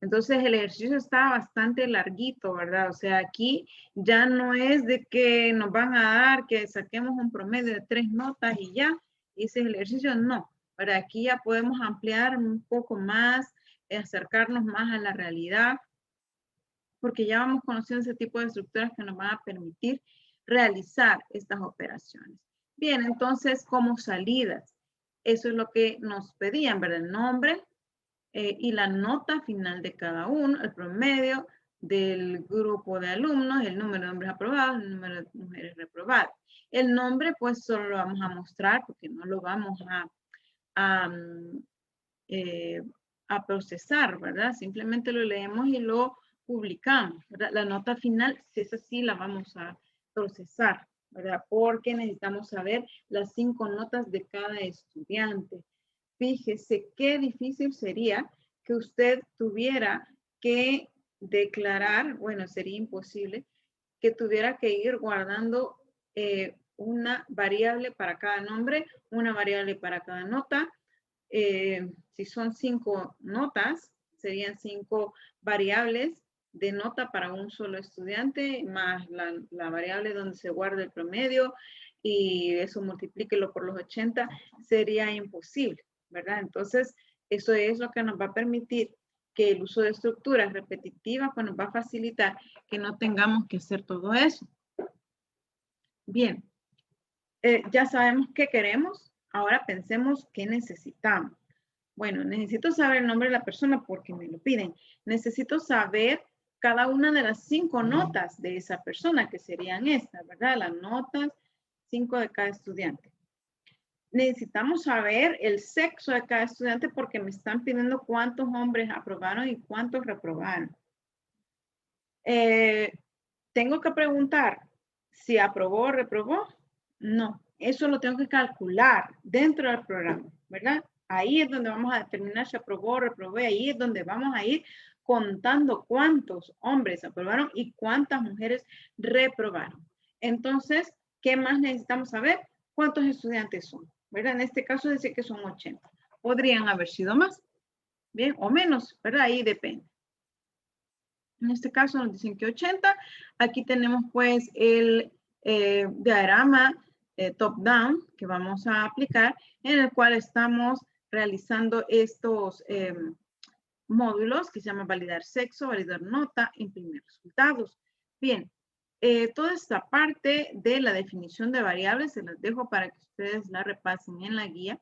[SPEAKER 1] Entonces el ejercicio está bastante larguito, ¿verdad? O sea, aquí ya no es de que nos van a dar que saquemos un promedio de 3 notas y ya hice el ejercicio, no. Para aquí ya podemos ampliar un poco más, acercarnos más a la realidad, porque ya vamos conociendo ese tipo de estructuras que nos van a permitir realizar estas operaciones. Bien, entonces, como salidas, eso es lo que nos pedían, ¿verdad? El nombre, y la nota final de cada uno, el promedio del grupo de alumnos, el número de hombres aprobados, el número de mujeres reprobadas. El nombre, pues, solo lo vamos a mostrar porque no lo vamos a a procesar, ¿verdad? Simplemente lo leemos y lo publicamos, ¿verdad? La nota final, si es así, la vamos a procesar, ¿verdad? Porque necesitamos saber las 5 notas de cada estudiante. Fíjese qué difícil sería que usted tuviera que declarar, bueno, sería imposible, que tuviera que ir guardando una variable para cada nombre, una variable para cada nota. Si son 5 notas, serían 5 variables de nota para un solo estudiante, más la variable donde se guarda el promedio, y eso multiplíquelo por los 80, sería imposible, ¿verdad? Entonces, eso es lo que nos va a permitir que el uso de estructuras repetitivas pues, nos va a facilitar que no tengamos que hacer todo eso. Bien, ya sabemos qué queremos, ahora pensemos qué necesitamos. Bueno, necesito saber el nombre de la persona porque me lo piden. Necesito saber cada una de las 5 notas de esa persona, que serían estas, ¿verdad? Las notas 5 de cada estudiante. Necesitamos saber el sexo de cada estudiante porque me están pidiendo cuántos hombres aprobaron y cuántos reprobaron. Tengo que preguntar si aprobó o reprobó. No, eso lo tengo que calcular dentro del programa, ¿verdad? Ahí es donde vamos a determinar si aprobó o reprobó. Ahí es donde vamos a ir contando cuántos hombres aprobaron y cuántas mujeres reprobaron. Entonces, ¿qué más necesitamos saber? ¿Cuántos estudiantes son? ¿Verdad? En este caso dice que son 80. Podrían haber sido más, bien, o menos, ¿verdad? Ahí depende. En este caso nos dicen que 80. Aquí tenemos pues el diagrama top-down que vamos a aplicar, en el cual estamos realizando estos módulos que se llaman validar sexo, validar nota, imprimir resultados. Bien, toda esta parte de la definición de variables se las dejo para que ustedes la repasen en la guía.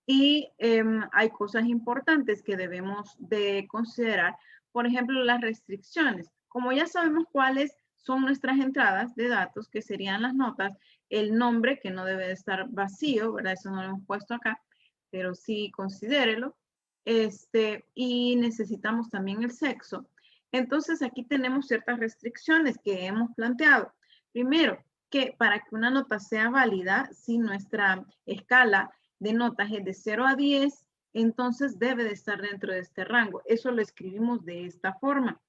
[SPEAKER 1] Y hay cosas importantes que debemos de considerar. Por ejemplo, las restricciones. Como ya sabemos cuáles son nuestras entradas de datos, que serían las notas, el nombre, que no debe de estar vacío, ¿verdad? Eso no lo hemos puesto acá, pero sí considérelo. Y necesitamos también el sexo. Entonces, aquí tenemos ciertas restricciones que hemos planteado. Primero, que para que una nota sea válida, si nuestra escala de notas es de 0 a 10, entonces debe de estar dentro de este rango. Eso lo escribimos de esta forma,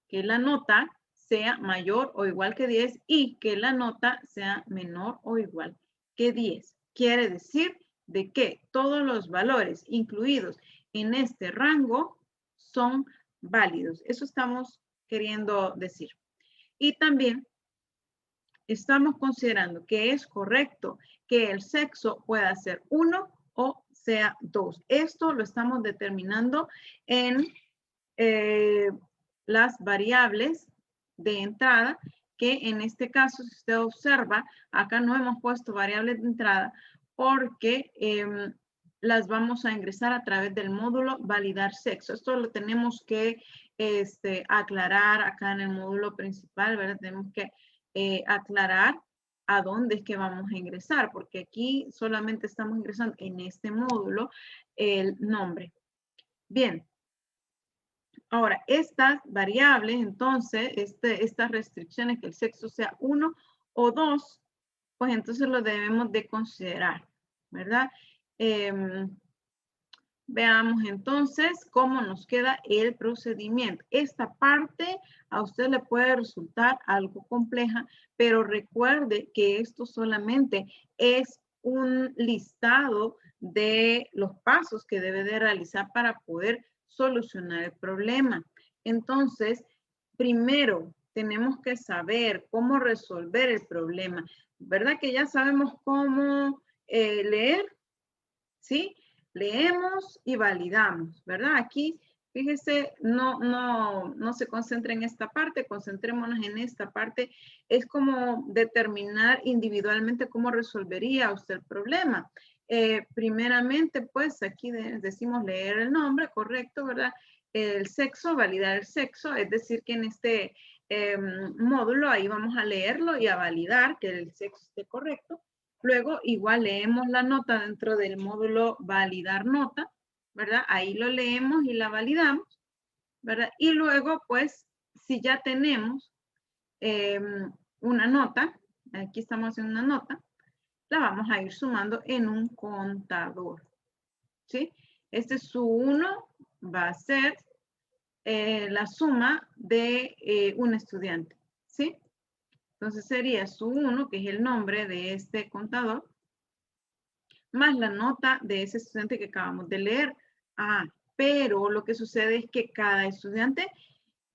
[SPEAKER 1] que la nota sea mayor o igual que 10 y que la nota sea menor o igual que 10. Quiere decir de que todos los valores incluidos en este rango son válidos. Eso estamos queriendo decir. Y también estamos considerando que es correcto que el sexo pueda ser 1 o sea 2. Esto lo estamos determinando en las variables de entrada, que en este caso, si usted observa, acá no hemos puesto variables de entrada porque las vamos a ingresar a través del módulo validar sexo. Esto lo tenemos que aclarar acá en el módulo principal, ¿verdad? Tenemos que aclarar a dónde es que vamos a ingresar, porque aquí solamente estamos ingresando en este módulo el nombre. Bien. Ahora, estas variables, entonces, estas restricciones, que el sexo sea 1 o 2, pues entonces lo debemos de considerar, ¿verdad? Veamos entonces cómo nos queda el procedimiento. Esta parte a usted le puede resultar algo compleja, pero recuerde que esto solamente es un listado de los pasos que debe de realizar para poder solucionar el problema. Entonces, primero tenemos que saber cómo resolver el problema. ¿Verdad que ya sabemos cómo leer? ¿Sí? Leemos y validamos, ¿verdad? Aquí, fíjese, no se concentre en esta parte, concentrémonos en esta parte. Es como determinar individualmente cómo resolvería usted el problema. Primeramente, pues aquí decimos leer el nombre, correcto, ¿verdad? El sexo, validar el sexo, es decir, que en este módulo ahí vamos a leerlo y a validar que el sexo esté correcto. Luego, igual leemos la nota dentro del módulo validar nota, ¿verdad? Ahí lo leemos y la validamos, ¿verdad? Y luego, pues, si ya tenemos una nota, aquí estamos haciendo una nota, la vamos a ir sumando en un contador, ¿sí? Este su 1 va a ser la suma de un estudiante, ¿sí? Entonces sería su 1, que es el nombre de este contador, más la nota de ese estudiante que acabamos de leer. Ah, pero lo que sucede es que cada estudiante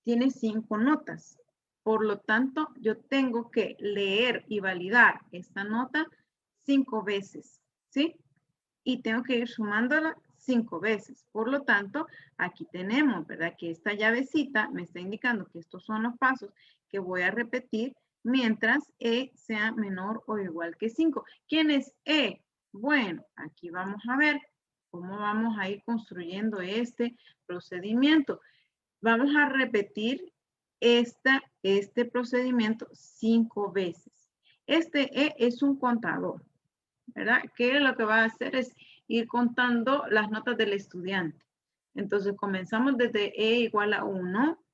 [SPEAKER 1] tiene 5 notas. Por lo tanto, yo tengo que leer y validar esta nota 5 veces, ¿sí? Y tengo que ir sumándola 5 veces. Por lo tanto, aquí tenemos, ¿verdad? Que esta llavecita me está indicando que estos son los pasos que voy a repetir mientras E sea menor o igual que 5. ¿Quién es E? Bueno, aquí vamos a ver cómo vamos a ir construyendo este procedimiento. Vamos a repetir este procedimiento 5 veces. Este E es un contador, ¿verdad? Que lo que va a hacer es ir contando las notas del estudiante. Entonces comenzamos desde E igual a 1,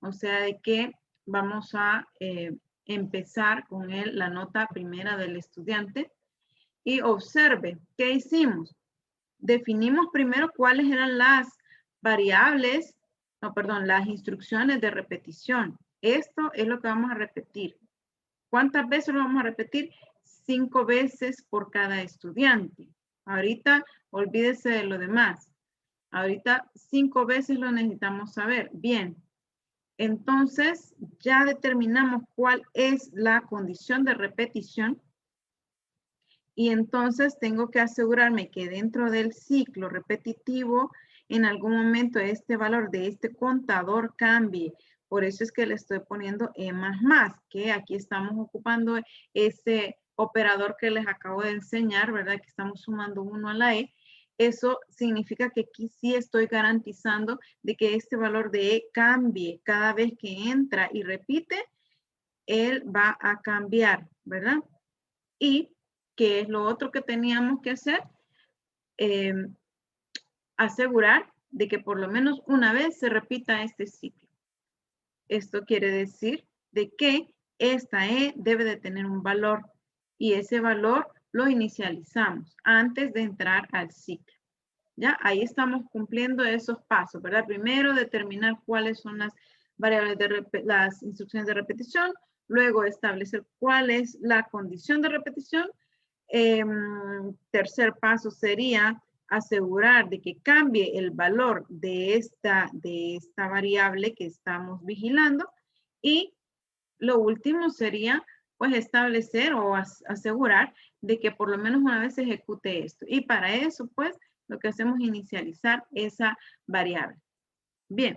[SPEAKER 1] o sea de que vamos a empezar con la nota primera del estudiante. Y observe, ¿qué hicimos? Definimos primero cuáles eran las variables, no, perdón, las instrucciones de repetición. Esto es lo que vamos a repetir. ¿Cuántas veces lo vamos a repetir? 5 veces por cada estudiante. Ahorita olvídese de lo demás. Ahorita 5 veces lo necesitamos saber. Bien. Entonces ya determinamos cuál es la condición de repetición. Y entonces tengo que asegurarme que dentro del ciclo repetitivo, en algún momento este valor de este contador cambie. Por eso es que le estoy poniendo E++, que aquí estamos ocupando ese operador que les acabo de enseñar, ¿verdad? Que estamos sumando 1 a la E. Eso significa que aquí sí estoy garantizando de que este valor de E cambie. Cada vez que entra y repite, él va a cambiar, ¿verdad? Y ¿qué es lo otro que teníamos que hacer? Asegurar de que por lo menos una vez se repita este ciclo. Esto quiere decir de que esta E debe de tener un valor y ese valor lo inicializamos antes de entrar al ciclo. ¿Ya? Ahí estamos cumpliendo esos pasos, ¿verdad? Primero determinar cuáles son las variables de las instrucciones de repetición, luego establecer cuál es la condición de repetición. Tercer paso sería asegurar de que cambie el valor de esta variable que estamos vigilando. Y lo último sería pues establecer o asegurar de que por lo menos una vez se ejecute esto. Y para eso pues lo que hacemos es inicializar esa variable. Bien.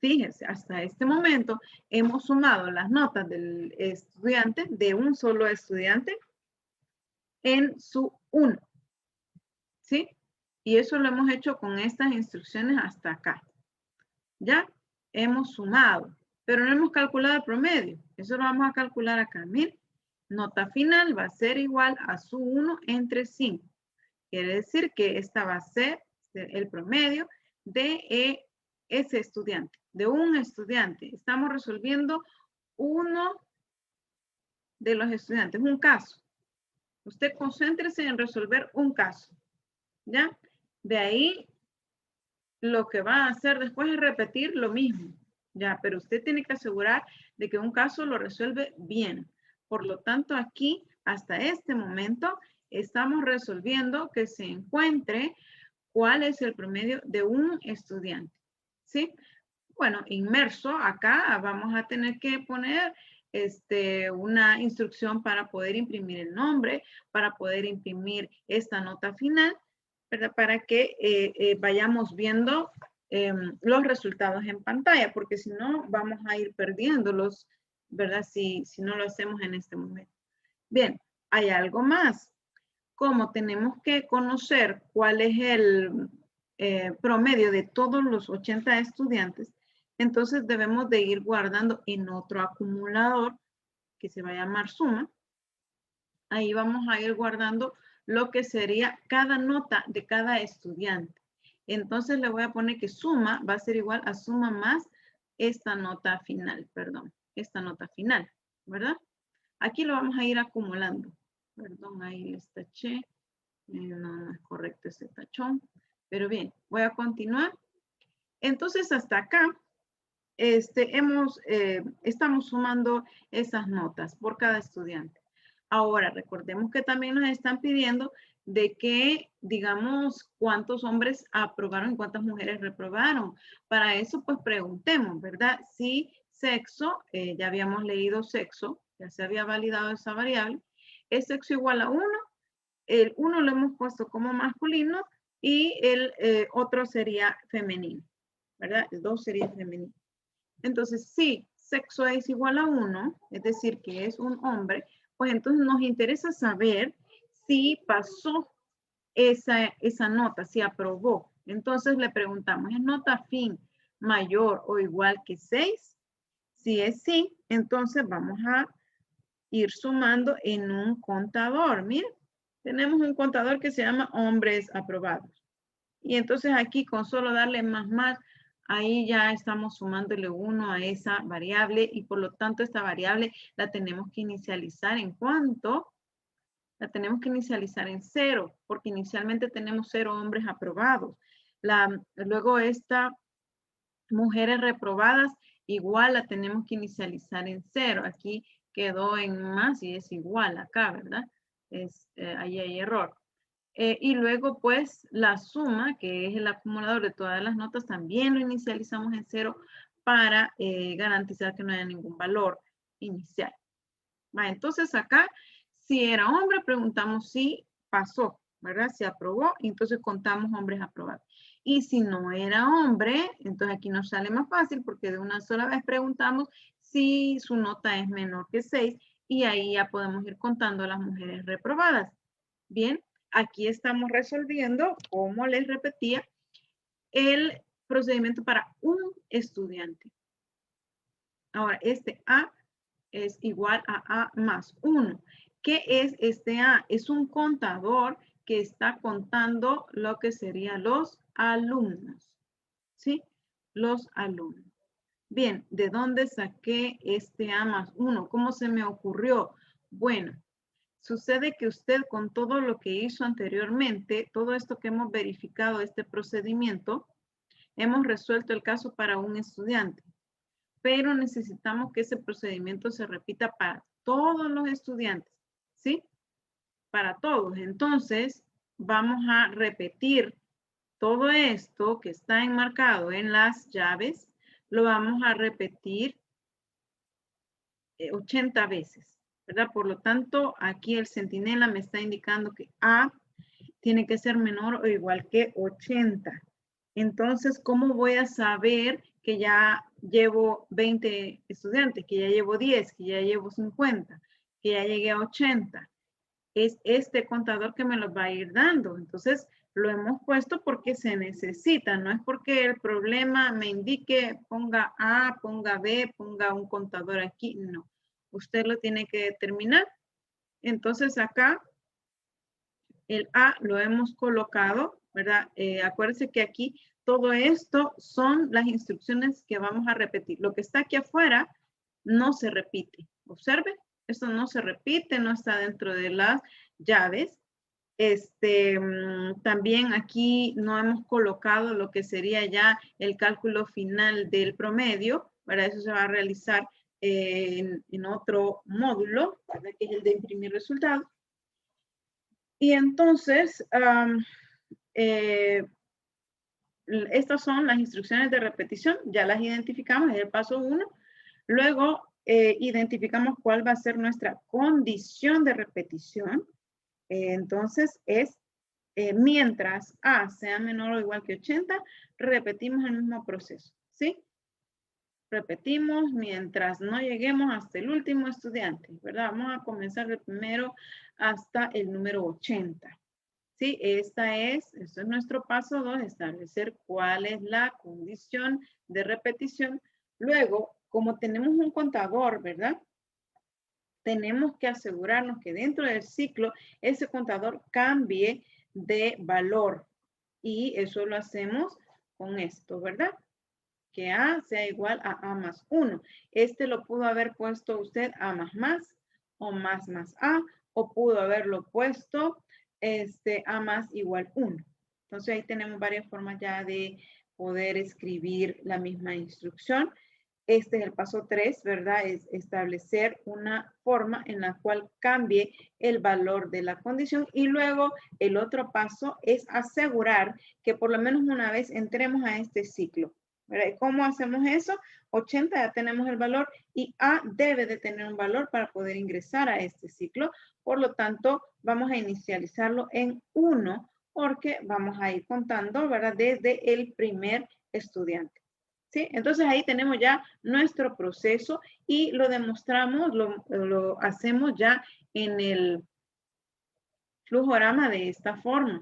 [SPEAKER 1] Fíjense, hasta este momento hemos sumado las notas del estudiante, de un solo estudiante, en su 1. ¿Sí? Y eso lo hemos hecho con estas instrucciones hasta acá. ¿Ya? Hemos sumado, pero no hemos calculado el promedio. Eso lo vamos a calcular acá. Miren, nota final va a ser igual a su 1 entre 5. Quiere decir que esta va a ser el promedio de ese estudiante, de un estudiante. Estamos resolviendo uno de los estudiantes, un caso. Usted concéntrese en resolver un caso. ¿Ya? De ahí, lo que va a hacer después es repetir lo mismo. ¿Ya? Pero usted tiene que asegurar de que un caso lo resuelve bien. Por lo tanto, aquí, hasta este momento, estamos resolviendo que se encuentre cuál es el promedio de un estudiante. ¿Sí? Bueno, inmerso, acá vamos a tener que poner una instrucción para poder imprimir el nombre, para poder imprimir esta nota final, ¿verdad? Para que vayamos viendo los resultados en pantalla, porque si no, vamos a ir perdiéndolos, ¿verdad? Si no lo hacemos en este momento. Bien, hay algo más. Como tenemos que conocer cuál es el promedio de todos los 80 estudiantes, entonces debemos de ir guardando en otro acumulador que se va a llamar suma. Ahí vamos a ir guardando lo que sería cada nota de cada estudiante. Entonces le voy a poner que suma va a ser igual a suma más esta nota final, perdón, esta nota final, ¿verdad? Aquí lo vamos a ir acumulando. Perdón, ahí les taché. No es correcto ese tachón. Pero bien, voy a continuar. Entonces, hasta acá, estamos sumando esas notas por cada estudiante. Ahora, recordemos que también nos están pidiendo de que, digamos, cuántos hombres aprobaron y cuántas mujeres reprobaron. Para eso, pues preguntemos, ¿verdad? Si sexo, ya habíamos leído sexo, ya se había validado esa variable, es sexo igual a 1, el 1 lo hemos puesto como masculino y el otro sería femenino, ¿verdad? El 2 sería femenino. Entonces, si sexo es igual a 1, es decir, que es un hombre, pues entonces nos interesa saber si pasó esa nota, si aprobó. Entonces le preguntamos, ¿es nota fin mayor o igual que 6? Si es sí, entonces vamos a ir sumando en un contador. Miren, tenemos un contador que se llama hombres aprobados. Y entonces aquí con solo darle más, ahí ya estamos sumándole 1 a esa variable y por lo tanto esta variable la tenemos que inicializar en ¿cuánto? La tenemos que inicializar en 0 porque inicialmente tenemos 0 hombres aprobados. Luego esta mujeres reprobadas igual la tenemos que inicializar en 0. Aquí quedó en más y es igual acá, ¿verdad? Ahí hay error. Y luego, pues, la suma, que es el acumulador de todas las notas, también lo inicializamos en 0 para garantizar que no haya ningún valor inicial. Entonces, acá, si era hombre, preguntamos si pasó, ¿verdad? Si aprobó, y entonces contamos hombres aprobados. Y si no era hombre, entonces aquí nos sale más fácil porque de una sola vez preguntamos si su nota es menor que 6 y ahí ya podemos ir contando las mujeres reprobadas. Bien, aquí estamos resolviendo, como les repetía, el procedimiento para un estudiante. Ahora, este A es igual a A más 1. ¿Qué es este A? Es un contador que está contando lo que serían los alumnos. ¿Sí? Los alumnos. Bien, ¿de dónde saqué este A más 1? ¿Cómo se me ocurrió? Bueno, sucede que usted con todo lo que hizo anteriormente, todo esto que hemos verificado, este procedimiento, hemos resuelto el caso para un estudiante, pero necesitamos que ese procedimiento se repita para todos los estudiantes, ¿sí? Para todos. Entonces, vamos a repetir todo esto que está enmarcado en las llaves, lo vamos a repetir 80 veces, ¿verdad? Por lo tanto, aquí el centinela me está indicando que A tiene que ser menor o igual que 80. Entonces, ¿cómo voy a saber que ya llevo 20 estudiantes, que ya llevo 10, que ya llevo 50, que ya llegué a 80? Es este contador que me los va a ir dando. Entonces, lo hemos puesto porque se necesita, no es porque el problema me indique ponga A, ponga B, ponga un contador aquí, no. Usted lo tiene que determinar. Entonces, acá el A lo hemos colocado, ¿verdad? Acuérdense que aquí todo esto son las instrucciones que vamos a repetir. Lo que está aquí afuera no se repite. Observe, esto no se repite, no está dentro de las llaves. También aquí no hemos colocado lo que sería ya el cálculo final del promedio. Para eso se va a realizar en otro módulo, ¿verdad? Que es el de imprimir resultados. Y entonces, estas son las instrucciones de repetición, ya las identificamos, es el paso 1. Luego, identificamos cuál va a ser nuestra condición de repetición. Entonces, es mientras A sea menor o igual que 80, repetimos el mismo proceso, ¿sí? Repetimos mientras no lleguemos hasta el último estudiante, ¿verdad? Vamos a comenzar de primero hasta el número 80. Sí, esto es nuestro paso 2, establecer cuál es la condición de repetición. Luego, como tenemos un contador, ¿verdad? Tenemos que asegurarnos que dentro del ciclo ese contador cambie de valor. Y eso lo hacemos con esto, ¿verdad? Que A sea igual a A más 1. Este lo pudo haber puesto usted A más o más A, o pudo haberlo puesto A más igual 1. Entonces ahí tenemos varias formas ya de poder escribir la misma instrucción. Este es el paso 3, ¿verdad? Es establecer una forma en la cual cambie el valor de la condición. Y luego el otro paso es asegurar que por lo menos una vez entremos a este ciclo, ¿verdad? ¿Cómo hacemos eso? 80 ya tenemos el valor y A debe de tener un valor para poder ingresar a este ciclo. Por lo tanto, vamos a inicializarlo en 1 porque vamos a ir contando, ¿verdad? Desde el primer estudiante. ¿Sí? Entonces ahí tenemos ya nuestro proceso y lo demostramos, lo hacemos ya en el flujograma de esta forma.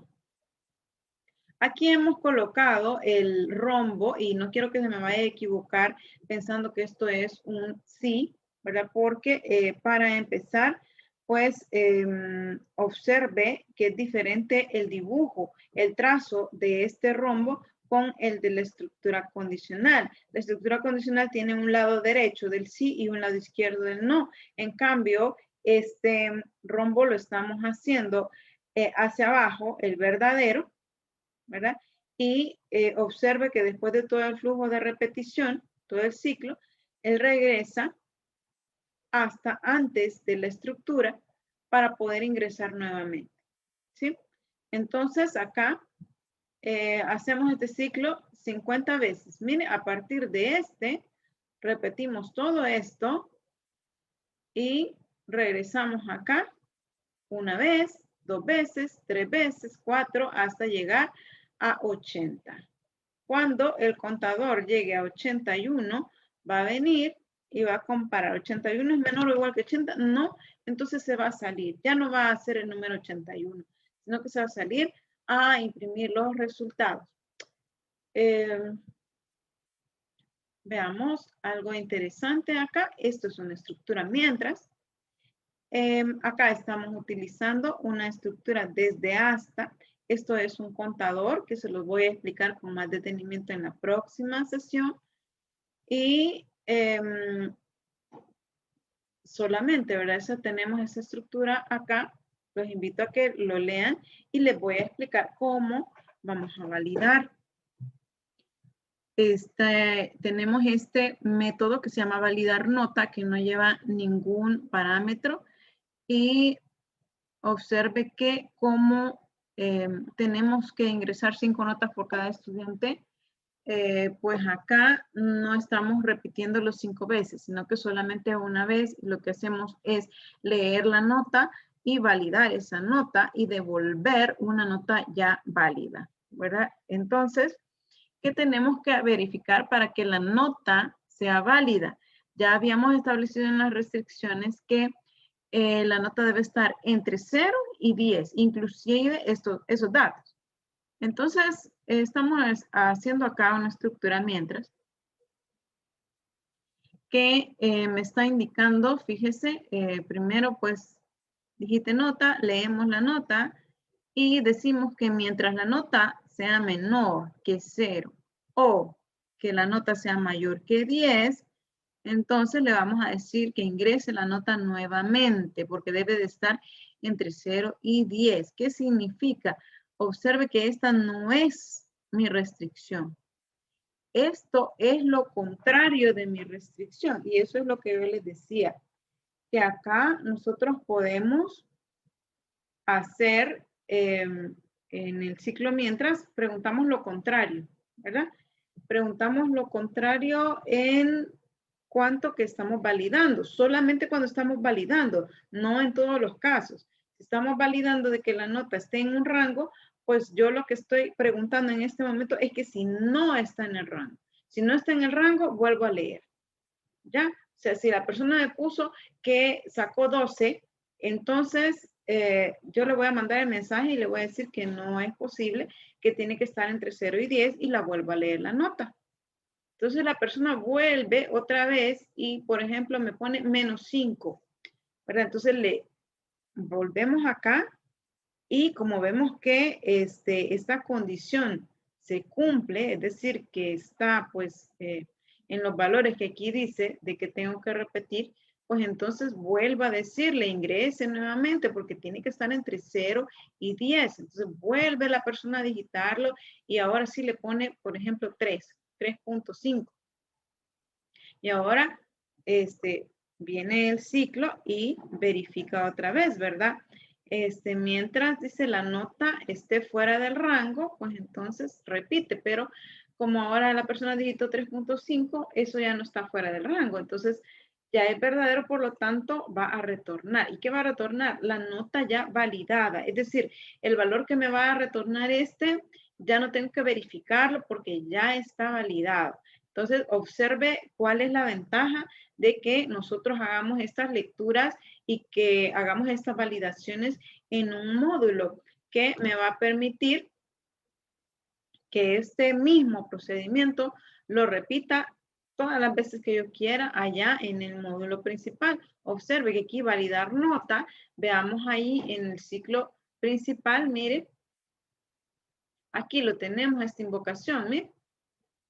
[SPEAKER 1] Aquí hemos colocado el rombo y no quiero que se me vaya a equivocar pensando que esto es un sí, ¿verdad? Porque para empezar, pues observe que es diferente el dibujo, el trazo de este rombo con el de la estructura condicional. La estructura condicional tiene un lado derecho del sí y un lado izquierdo del no. En cambio, este rombo lo estamos haciendo hacia abajo, el verdadero, ¿verdad? Y observe que después de todo el flujo de repetición, todo el ciclo, él regresa hasta antes de la estructura para poder ingresar nuevamente, ¿sí? Entonces acá hacemos este ciclo 50 veces. Mire, a partir de este, repetimos todo esto y regresamos acá una vez, 2 veces, 3 veces, 4, hasta llegar a 80. Cuando el contador llegue a 81, va a venir y va a comparar. 81 es menor o igual que 80, no, entonces se va a salir. Ya no va a ser el número 81, sino que se va a salir a imprimir los resultados. Veamos algo interesante acá. Esto es una estructura mientras. Acá estamos utilizando una estructura desde hasta. Esto es un contador que se los voy a explicar con más detenimiento en la próxima sesión. Y solamente, ¿verdad? Tenemos esa estructura acá. Los invito a que lo lean y les voy a explicar cómo vamos a validar. Tenemos este método que se llama validar nota, que no lleva ningún parámetro. Y observe que como tenemos que ingresar 5 notas por cada estudiante, pues acá no estamos repitiendo los 5 veces, sino que solamente una vez lo que hacemos es leer la nota y validar esa nota y devolver una nota ya válida, ¿verdad? Entonces, ¿qué tenemos que verificar para que la nota sea válida? Ya habíamos establecido en las restricciones que la nota debe estar entre 0 y 10, inclusive esos datos. Entonces, estamos haciendo acá una estructura mientras que me está indicando, fíjese, primero pues digite nota, leemos la nota y decimos que mientras la nota sea menor que 0 o que la nota sea mayor que 10, entonces le vamos a decir que ingrese la nota nuevamente porque debe de estar entre 0 y 10. ¿Qué significa? Observe que esta no es mi restricción. Esto es lo contrario de mi restricción y eso es lo que yo les decía, que acá nosotros podemos hacer en el ciclo mientras preguntamos lo contrario, ¿verdad? Preguntamos lo contrario en cuánto que estamos validando, solamente cuando estamos validando, no en todos los casos. Si estamos validando de que la nota esté en un rango, pues yo lo que estoy preguntando en este momento es que si no está en el rango. Si no está en el rango, vuelvo a leer. ¿Ya? O sea, si la persona me puso que sacó 12, entonces yo le voy a mandar el mensaje y le voy a decir que no es posible, que tiene que estar entre 0 y 10 y la vuelvo a leer la nota. Entonces la persona vuelve otra vez y, por ejemplo, me pone -5, ¿verdad? Entonces le volvemos acá Y como vemos que esta condición se cumple, es decir, que está pues en los valores que aquí dice de que tengo que repetir, pues entonces vuelva a decirle, ingrese nuevamente porque tiene que estar entre 0 y 10. Entonces vuelve la persona a digitarlo y ahora sí le pone, por ejemplo, 3.5. Y ahora viene el ciclo y verifica otra vez, ¿verdad? Mientras dice la nota esté fuera del rango, pues entonces repite, pero como ahora la persona digitó 3.5, eso ya no está fuera del rango. Entonces ya es verdadero, por lo tanto va a retornar. ¿Y qué va a retornar? La nota ya validada. Es decir, el valor que me va a retornar ya no tengo que verificarlo porque ya está validado. Entonces, observe cuál es la ventaja de que nosotros hagamos estas lecturas y que hagamos estas validaciones en un módulo que me va a permitir que este mismo procedimiento lo repita todas las veces que yo quiera allá en el módulo principal. Observe que aquí validar nota, veamos ahí en el ciclo principal, mire, aquí lo tenemos, esta invocación, mire.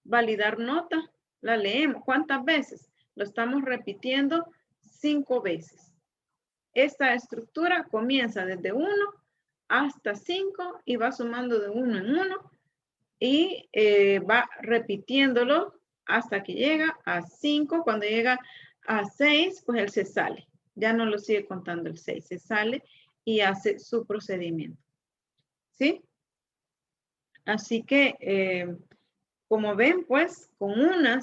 [SPEAKER 1] Validar nota, la leemos. ¿Cuántas veces? Lo estamos repitiendo 5 veces. Esta estructura comienza desde 1 hasta 5 y va sumando de 1 en 1 y va repitiéndolo hasta que llega a 5. Cuando llega a 6, pues él se sale. Ya no lo sigue contando el 6, se sale y hace su procedimiento. ¿Sí? Así que como ven, pues, con un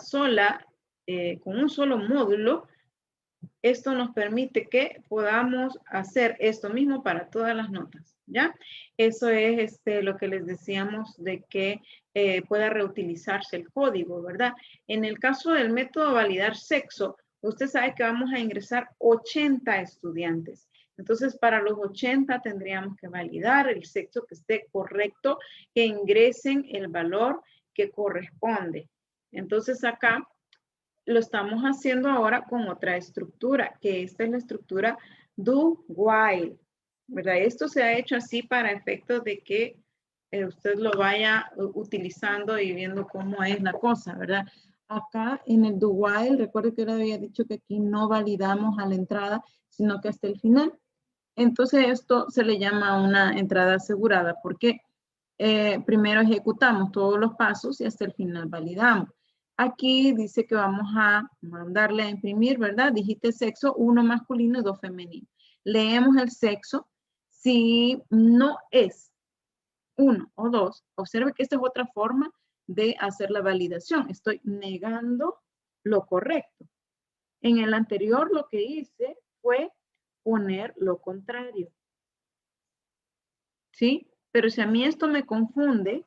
[SPEAKER 1] solo módulo, esto nos permite que podamos hacer esto mismo para todas las notas, ¿ya? Eso es lo que les decíamos de que pueda reutilizarse el código, ¿verdad? En el caso del método validar sexo, usted sabe que vamos a ingresar 80 estudiantes. Entonces, para los 80 tendríamos que validar el sexo que esté correcto, que ingresen el valor que corresponde. Entonces, acá lo estamos haciendo ahora con otra estructura, que esta es la estructura do while, ¿verdad? Esto se ha hecho así para efectos de que usted lo vaya utilizando y viendo cómo es la cosa, ¿verdad? Acá en el do while, recuerdo que le había dicho que aquí no validamos a la entrada, sino que hasta el final. Entonces esto se le llama una entrada asegurada, porque primero ejecutamos todos los pasos y hasta el final validamos. Aquí dice que vamos a mandarle a imprimir, ¿verdad? Digite sexo, 1 masculino y 2 femenino. Leemos el sexo. Si no es 1 o 2, observe que esta es otra forma de hacer la validación. Estoy negando lo correcto. En el anterior lo que hice fue poner lo contrario. ¿Sí? Pero si a mí esto me confunde,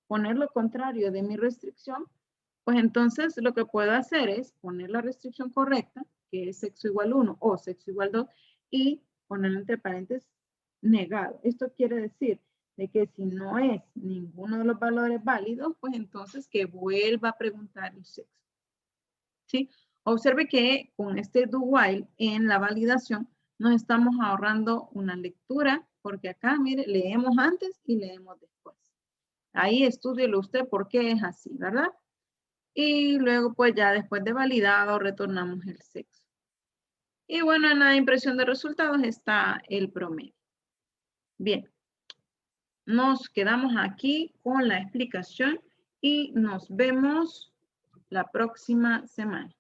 [SPEAKER 1] poner lo contrario de mi restricción, pues entonces lo que puedo hacer es poner la restricción correcta, que es sexo igual 1 o sexo igual 2, y poner entre paréntesis negado. Esto quiere decir de que si no es ninguno de los valores válidos, pues entonces que vuelva a preguntar el sexo. ¿Sí? Observe que con este do while en la validación nos estamos ahorrando una lectura, porque acá, mire, leemos antes y leemos después. Ahí estúdielo usted por qué es así, ¿verdad? Y luego, pues ya después de validado, retornamos el sexo. Y bueno, en la impresión de resultados está el promedio. Bien, nos quedamos aquí con la explicación y nos vemos la próxima semana.